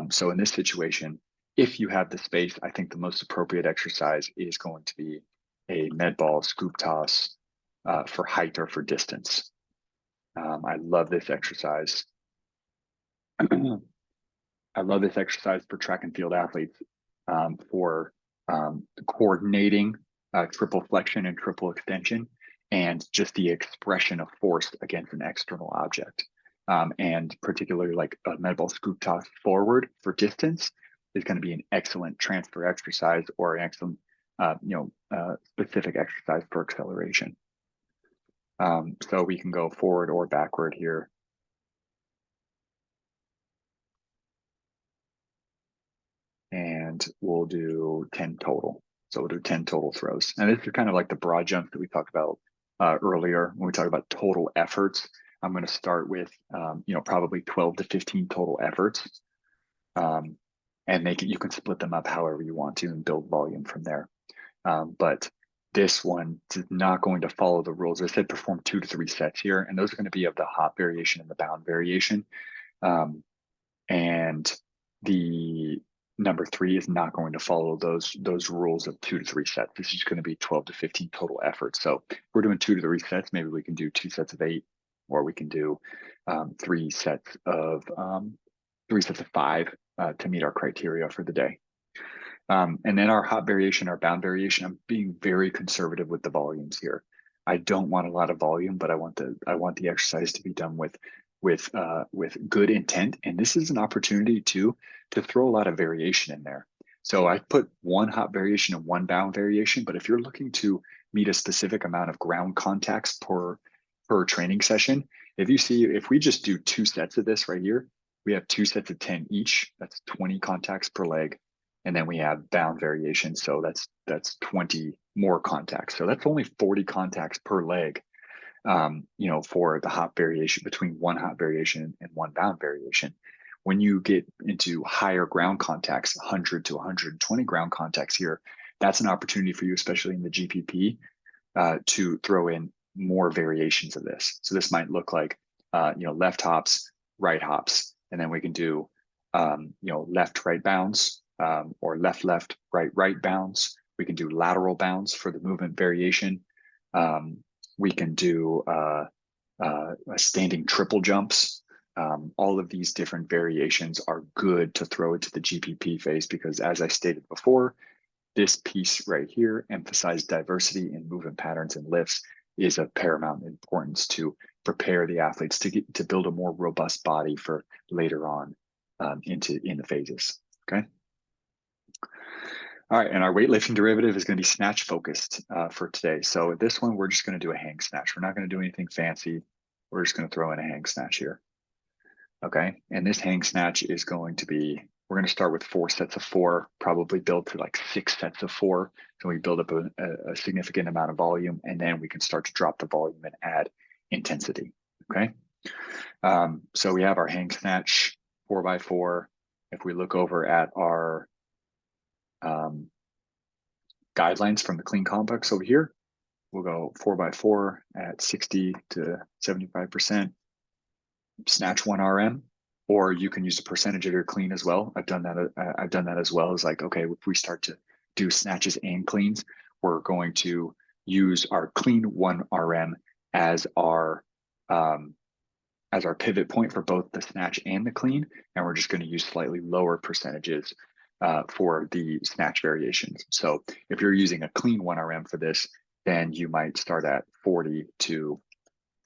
So in this situation, if you have the space, I think the most appropriate exercise is going to be a med ball scoop toss for height or for distance. I love this exercise. I love this exercise for track and field athletes for coordinating triple flexion and triple extension, and just the expression of force against an external object. And particularly like a med ball scoop toss forward for distance is going to be an excellent transfer exercise, or an excellent specific exercise for acceleration. So we can go forward or backward here. And we'll do 10 total. So we'll do 10 total throws. And this is kind of like the broad jump that we talked about earlier when we talked about total efforts. I'm going to start with, probably 12 to 15 total efforts. And you can split them up however you want to and build volume from there. But this one is not going to follow the rules. I said perform 2 to 3 sets here, and those are going to be of the hop variation and the bound variation. And the number 3 is not going to follow those rules of 2 to 3 sets. This is going to be 12 to 15 total efforts. So if we're doing 2 to 3 sets, maybe we can do 2 sets of 8, or we can do 3 sets of 5 to meet our criteria for the day. And then our hop variation, our bound variation, I'm being very conservative with the volumes here. I don't want a lot of volume, but I want the exercise to be done with good intent. And this is an opportunity to throw a lot of variation in there. So I put 1 hop variation and 1 bound variation, but if you're looking to meet a specific amount of ground contacts per training session, if we just do 2 sets of this right here, we have 2 sets of 10 each. That's 20 contacts per leg. And then we have bound variation. So that's 20 more contacts. So that's only 40 contacts per leg, for the hop variation, between 1 hop variation and 1 bound variation. When you get into higher ground contacts, 100 to 120 ground contacts here, that's an opportunity for you, especially in the GPP, to throw in more variations of this. So this might look like, left hops, right hops, and then we can do, left, right bounds, or left, left, right, right bounds. We can do lateral bounds for the movement variation. We can do standing triple jumps. All of these different variations are good to throw into the GPP phase, because as I stated before, this piece right here, emphasize diversity in movement patterns and lifts, is of paramount importance to prepare the athletes to build a more robust body for later on in the phases. Okay. All right, and our weightlifting derivative is going to be snatch focused for today. So this one, we're just going to do a hang snatch. We're not going to do anything fancy. We're just going to throw in a hang snatch here. Okay, and this hang snatch is going to be, we're going to start with 4 sets of 4, probably build to like 6 sets of 4. So we build up a significant amount of volume, and then we can start to drop the volume and add intensity. Okay, so we have our hang snatch 4x4. If we look over at our guidelines from the clean complex over here, we'll go 4x4 at 60 to 75%, snatch 1 RM, or you can use a percentage of your clean as well. I've done that as well. As like, okay, if we start to do snatches and cleans, we're going to use our clean 1 RM as our pivot point for both the snatch and the clean, and we're just going to use slightly lower percentages for the snatch variations. So if you're using a clean 1 RM for this, then you might start at 40 to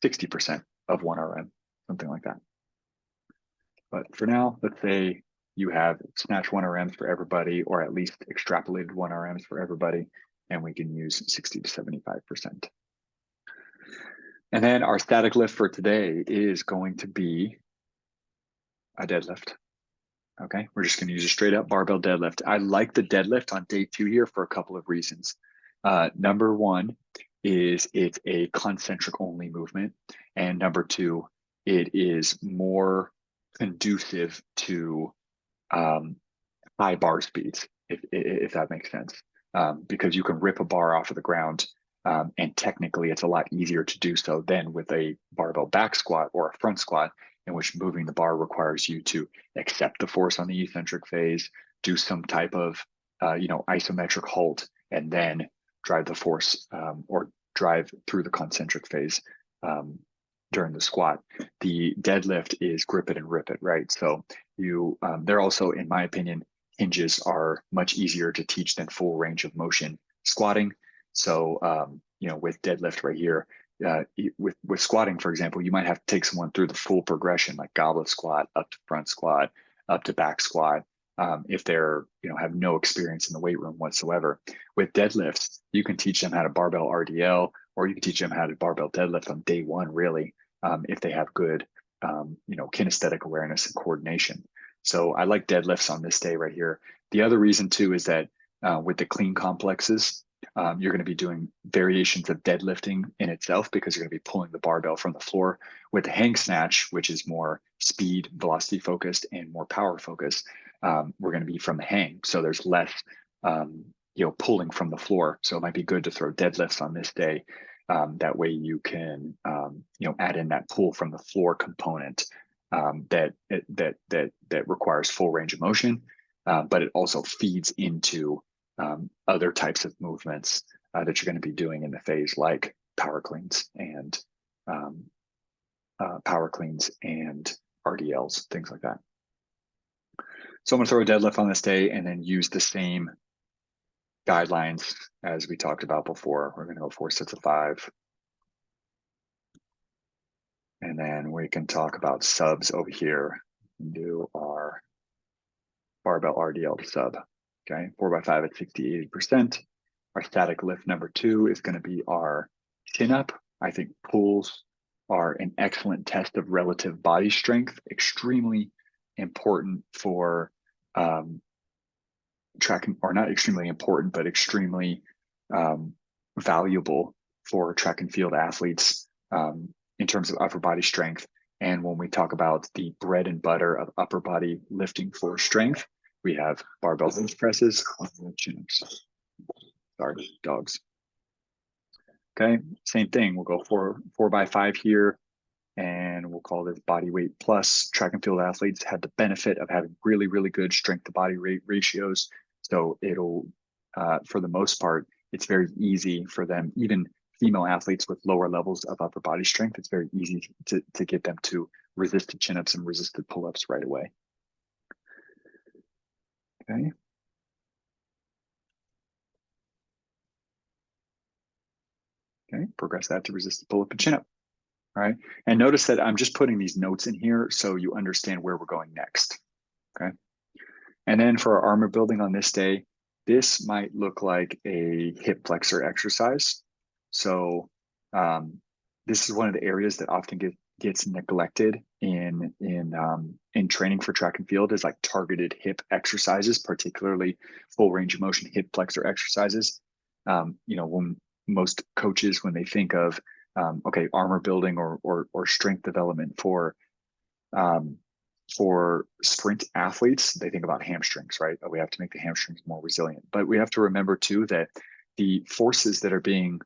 60% of 1 RM, something like that. But for now, let's say you have snatch 1 RMs for everybody, or at least extrapolated 1 RMs for everybody, and we can use 60 to 75%. And then our static lift for today is going to be a deadlift. Okay, we're just going to use a straight up barbell deadlift. I like the deadlift on day 2 here for a couple of reasons. Number 1 is it's a concentric only movement. And number 2, it is more conducive to high bar speeds, if that makes sense. Because you can rip a bar off of the ground, and technically it's a lot easier to do so than with a barbell back squat or a front squat, in which moving the bar requires you to accept the force on the eccentric phase, do some type of isometric halt, and then drive the force or drive through the concentric phase during the squat. The deadlift is grip it and rip it, right? So they're also, in my opinion, hinges are much easier to teach than full range of motion squatting. So with deadlift right here, with squatting, for example, you might have to take someone through the full progression, like goblet squat, up to front squat, up to back squat, if they're have no experience in the weight room whatsoever. With deadlifts, you can teach them how to barbell RDL, or you can teach them how to barbell deadlift on day 1, really, if they have good kinesthetic awareness and coordination. So I like deadlifts on this day right here. The other reason too is that with the clean complexes, you're going to be doing variations of deadlifting in itself, because you're going to be pulling the barbell from the floor. With the hang snatch, which is more speed, velocity focused and more power focused, we're going to be from the hang. So there's less pulling from the floor. So it might be good to throw deadlifts on this day. That way you can add in that pull from the floor component that requires full range of motion, but it also feeds into other types of movements that you're going to be doing in the phase, like power cleans and RDLs, things like that. So I'm going to throw a deadlift on this day and then use the same guidelines as we talked about before. We're going to go 4 sets of 5. And then we can talk about subs over here and do our barbell RDL sub. Okay, 4x5 at 60, 80%. Our static lift number 2 is going to be our chin up. I think pulls are an excellent test of relative body strength, extremely important for tracking, or not extremely important, but extremely valuable for track and field athletes in terms of upper body strength. And when we talk about the bread and butter of upper body lifting for strength, we have barbell bench presses, chin-ups. Sorry, dogs. Okay, same thing. We'll go 4x5 here, and we'll call this body weight plus. Track and field athletes have the benefit of having really, really good strength to body weight ratios. So it'll, for the most part, it's very easy for them, even female athletes with lower levels of upper body strength, it's very easy to get them to resisted chin-ups and resisted pull-ups right away. Okay. Okay, progress that to resisted pull-up and chin-up. All right. And notice that I'm just putting these notes in here so you understand where we're going next. Okay. And then for our armor building on this day, this might look like a hip flexor exercise. So this is one of the areas that often gets neglected in training for track and field, is like targeted hip exercises, particularly full range of motion hip flexor exercises. When most coaches, when they think of okay, armor building or strength development um, for sprint athletes, they think about hamstrings, right? Oh, we have to make the hamstrings more resilient. But we have to remember too that the forces that are being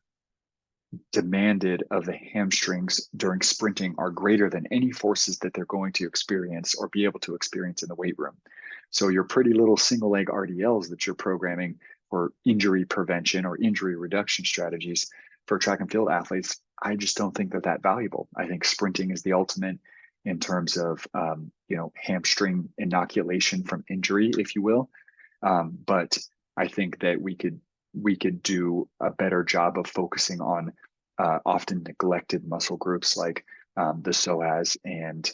demanded of the hamstrings during sprinting are greater than any forces that they're going to experience or be able to experience in the weight room. So your pretty little single leg RDLs that you're programming for injury prevention or injury reduction strategies for track and field athletes, I just don't think that valuable. I think sprinting is the ultimate in terms of hamstring inoculation from injury, if you will. But I think that we could do a better job of focusing on often neglected muscle groups like the psoas and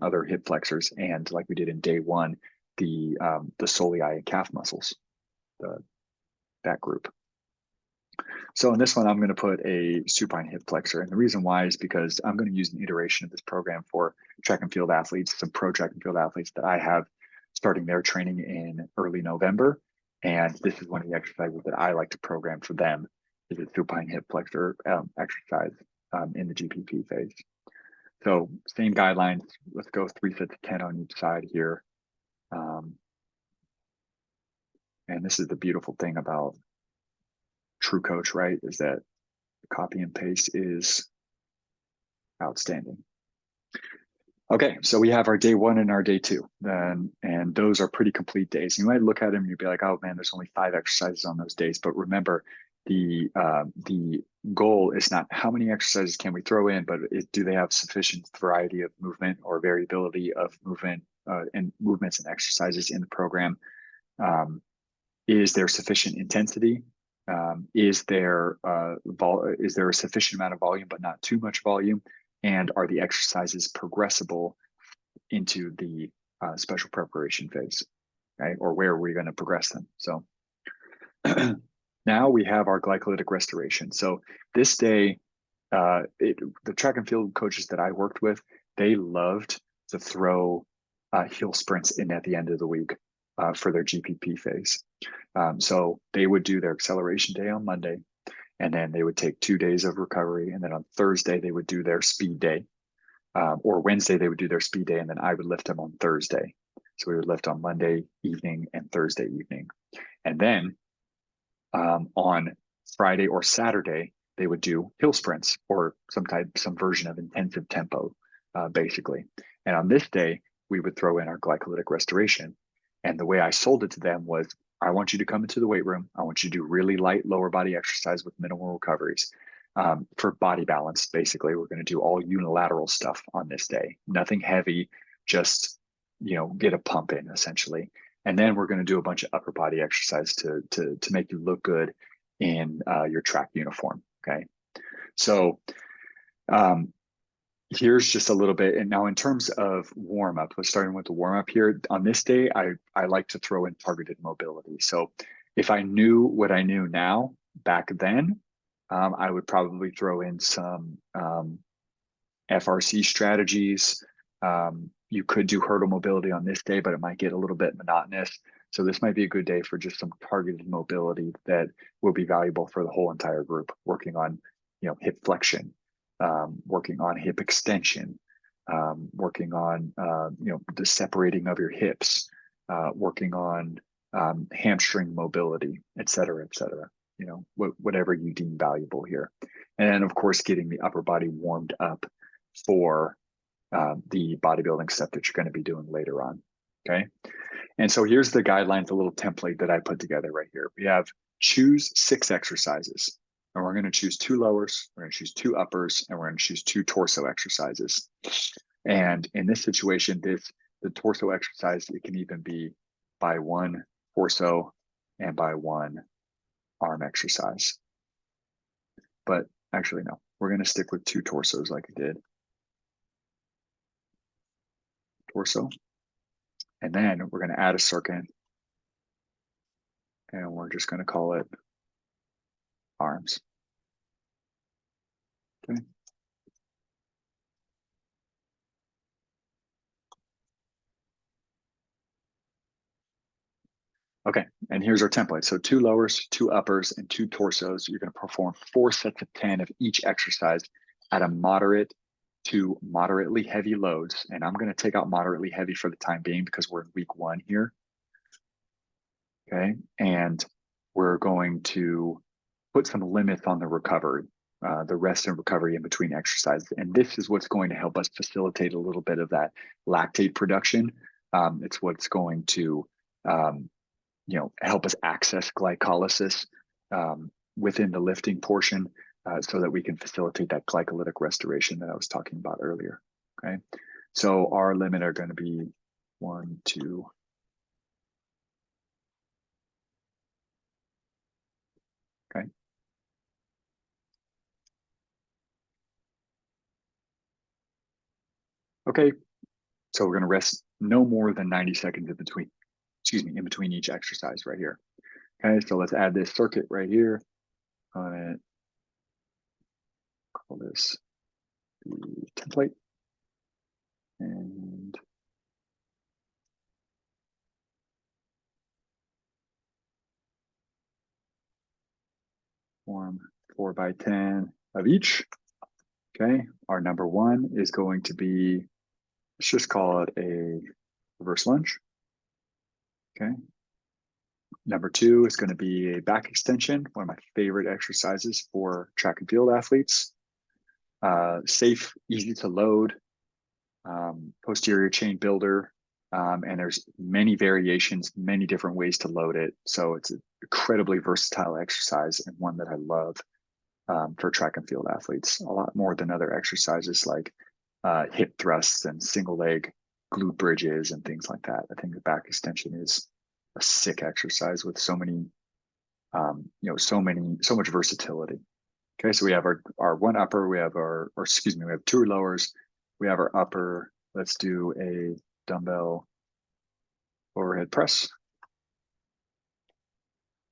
other hip flexors, and like we did in day one, the soleus and calf muscles, that group. So in this one, I'm going to put a supine hip flexor. And the reason why is because I'm going to use an iteration of this program for track and field athletes, some pro track and field athletes that I have starting their training in early November. And this is one of the exercises that I like to program for them, is a supine hip flexor exercise in the GPP phase. So same guidelines. Let's go 3 sets of 10 on each side here. And this is the beautiful thing about True Coach, right? Is that copy and paste is outstanding. Okay, so we have our day one and our day two, and those are pretty complete days. You might look at them and you'd be like, "Oh man, there's only 5 exercises on those days." But remember, the goal is not how many exercises can we throw in, but do they have sufficient variety of movement or variability of movement and movements and exercises in the program? Is there sufficient intensity? Is there a sufficient amount of volume, but not too much volume? And are the exercises progressible into the special preparation phase, right? Or where are we going to progress them? So now we have our glycolytic restoration. So this day, the track and field coaches that I worked with, they loved to throw hill sprints in at the end of the week for their GPP phase. So they would do their acceleration day on Monday, and then they would take 2 days of recovery. And then on Thursday, they would do their speed day. Or Wednesday, they would do their speed day, and then I would lift them on Thursday. So we would lift on Monday evening and Thursday evening. And then on Friday or Saturday, they would do hill sprints or some version of intensive tempo, basically. And on this day, we would throw in our glycolytic restoration. And the way I sold it to them was, I want you to come into the weight room. I want you to do really light lower body exercise with minimal recoveries. For body balance, basically, we're going to do all unilateral stuff on this day. Nothing heavy, just get a pump in essentially. And then we're going to do a bunch of upper body exercise to make you look good in your track uniform. Okay, so here's just a little bit. And now in terms of warm up, let's start with the warm up here. On this day, I like to throw in targeted mobility. So if I knew what I knew now back then, I would probably throw in some FRC strategies. You could do hurdle mobility on this day, but it might get a little bit monotonous. So this might be a good day for just some targeted mobility that will be valuable for the whole entire group, working on hip flexion, working on hip extension, working on the separating of your hips, working on hamstring mobility, et cetera, et cetera. Whatever you deem valuable here. And then, of course, getting the upper body warmed up for the bodybuilding stuff that you're going to be doing later on. Okay. And so here's the guidelines, a little template that I put together right here. We have choose 6 exercises, and we're going to choose 2 lowers, we're going to choose 2 uppers, and we're going to choose 2 torso exercises. And in this situation, the torso exercise, it can even be by 1 torso and by 1 arm exercise. But actually, no, we're going to stick with 2 torsos like I did. Torso. And then we're going to add a circuit. And we're just going to call it arms. Okay. Okay, and here's our template. So 2 lowers, 2 uppers, and 2 torsos. You're going to perform 4 sets of 10 of each exercise at a moderate to moderately heavy loads. And I'm going to take out moderately heavy for the time being because we're in week 1 here. Okay, and we're going to put some limits on the recovery, the rest and recovery in between exercises. And this is what's going to help us facilitate a little bit of that lactate production. It's what's going to help us access glycolysis within the lifting portion so that we can facilitate that glycolytic restoration that I was talking about earlier. Okay, so our limit are going to be 1, 2. Okay. Okay, so we're going to rest no more than 90 seconds in between, in between each exercise right here. Okay, so let's add this circuit right here on it. Call this the template. And form 4 by 10 of each. Okay, our number 1 is going to be, let's just call it a reverse lunge. Okay. Number 2 is going to be a back extension, one of my favorite exercises for track and field athletes. Safe, easy to load, posterior chain builder, and there's many variations, many different ways to load it. So it's an incredibly versatile exercise and one that I love for track and field athletes, a lot more than other exercises like hip thrusts and single leg glute bridges and things like that. I think the back extension is a sick exercise with so many, so much versatility. Okay, so we have our 1 upper, we have we have 2 lowers, we have our upper. Let's do a dumbbell overhead press.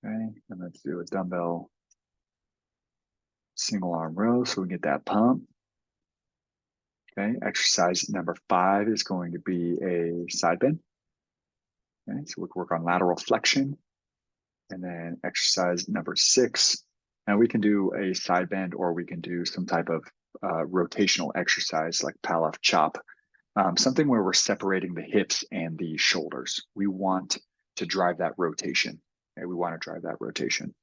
Okay, and let's do a dumbbell single arm row so we get that pump. Okay, exercise number 5 is going to be a side bend. Okay, so we can work on lateral flexion. And then exercise number 6. Now we can do a side bend or we can do some type of rotational exercise like Pallof chop, something where we're separating the hips and the shoulders. We want to drive that rotation. Okay? We want to drive that rotation.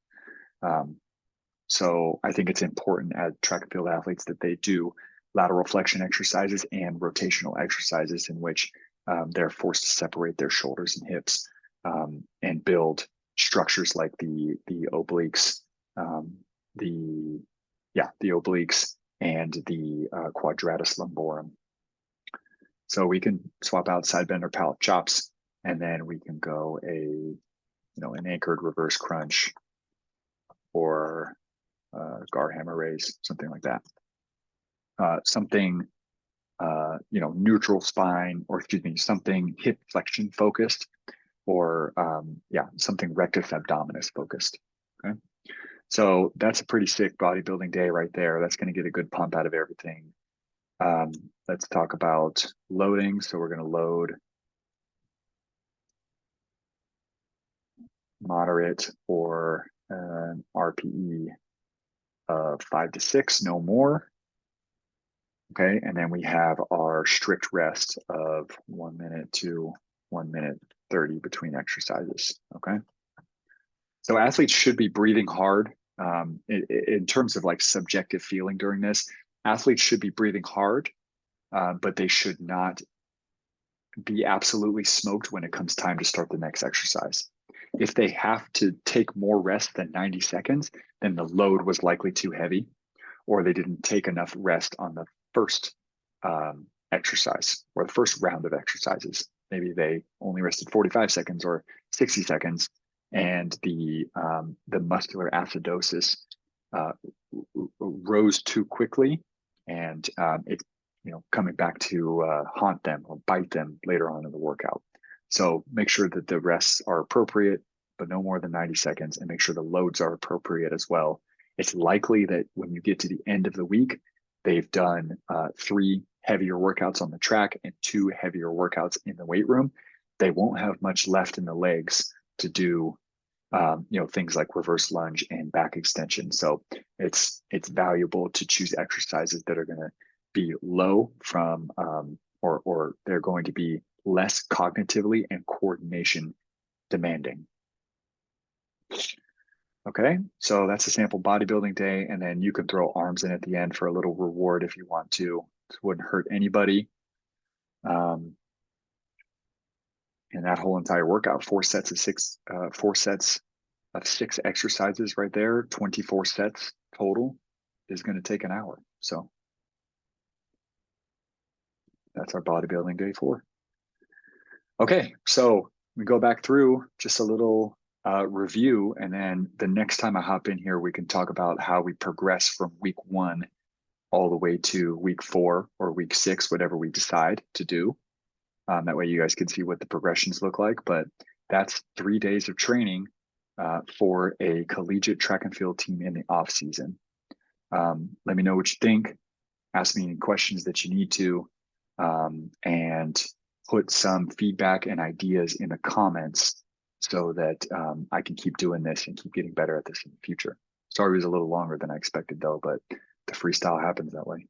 So I think it's important as track and field athletes that they do lateral flexion exercises and rotational exercises in which they're forced to separate their shoulders and hips and build structures like the obliques, the obliques and the quadratus lumborum. So we can swap out side bend or Pallof chops, and then we can go an anchored reverse crunch or gar hammer raise, something like that. Something neutral spine, or something hip flexion focused, or something rectus abdominis focused. Okay, so that's a pretty sick bodybuilding day right there. That's going to get a good pump out of everything. Let's talk about loading. So we're going to load moderate or an RPE of 5 to 6, no more. Okay, and then we have our strict rest of 1 minute to 1 minute 30 between exercises. Okay, so athletes should be breathing hard. In terms of like subjective feeling during this, athletes should be breathing hard, but they should not be absolutely smoked when it comes time to start the next exercise. If they have to take more rest than 90 seconds, then the load was likely too heavy, or they didn't take enough rest on the first exercise or the first round of exercises. Maybe they only rested 45 seconds or 60 seconds, and the muscular acidosis uh, rose too quickly, and it's coming back to haunt them or bite them later on in the workout. So make sure that the rests are appropriate, but no more than 90 seconds, and make sure the loads are appropriate as well. It's likely that when you get to the end of the week, they've done 3 heavier workouts on the track and 2 heavier workouts in the weight room. They won't have much left in the legs to do things like reverse lunge and back extension. So it's valuable to choose exercises that are going to be low from or they're going to be less cognitively and coordination demanding. Okay, so that's a sample bodybuilding day, and then you can throw arms in at the end for a little reward if you want to. It wouldn't hurt anybody. And that whole entire workout, 4 sets of 6 exercises right there, 24 sets total, is going to take an hour. So that's our bodybuilding day 4. Okay, so we go back through just a little review, and then the next time I hop in here, we can talk about how we progress from week 1 all the way to week 4 or week 6, whatever we decide to do. That way you guys can see what the progressions look like. But that's 3 days of training for a collegiate track and field team in the off season. Let me know what you think. Ask me any questions that you need to, and put some feedback and ideas in the comments so that I can keep doing this and keep getting better at this in the future. Sorry it was a little longer than I expected though, but the freestyle happens that way.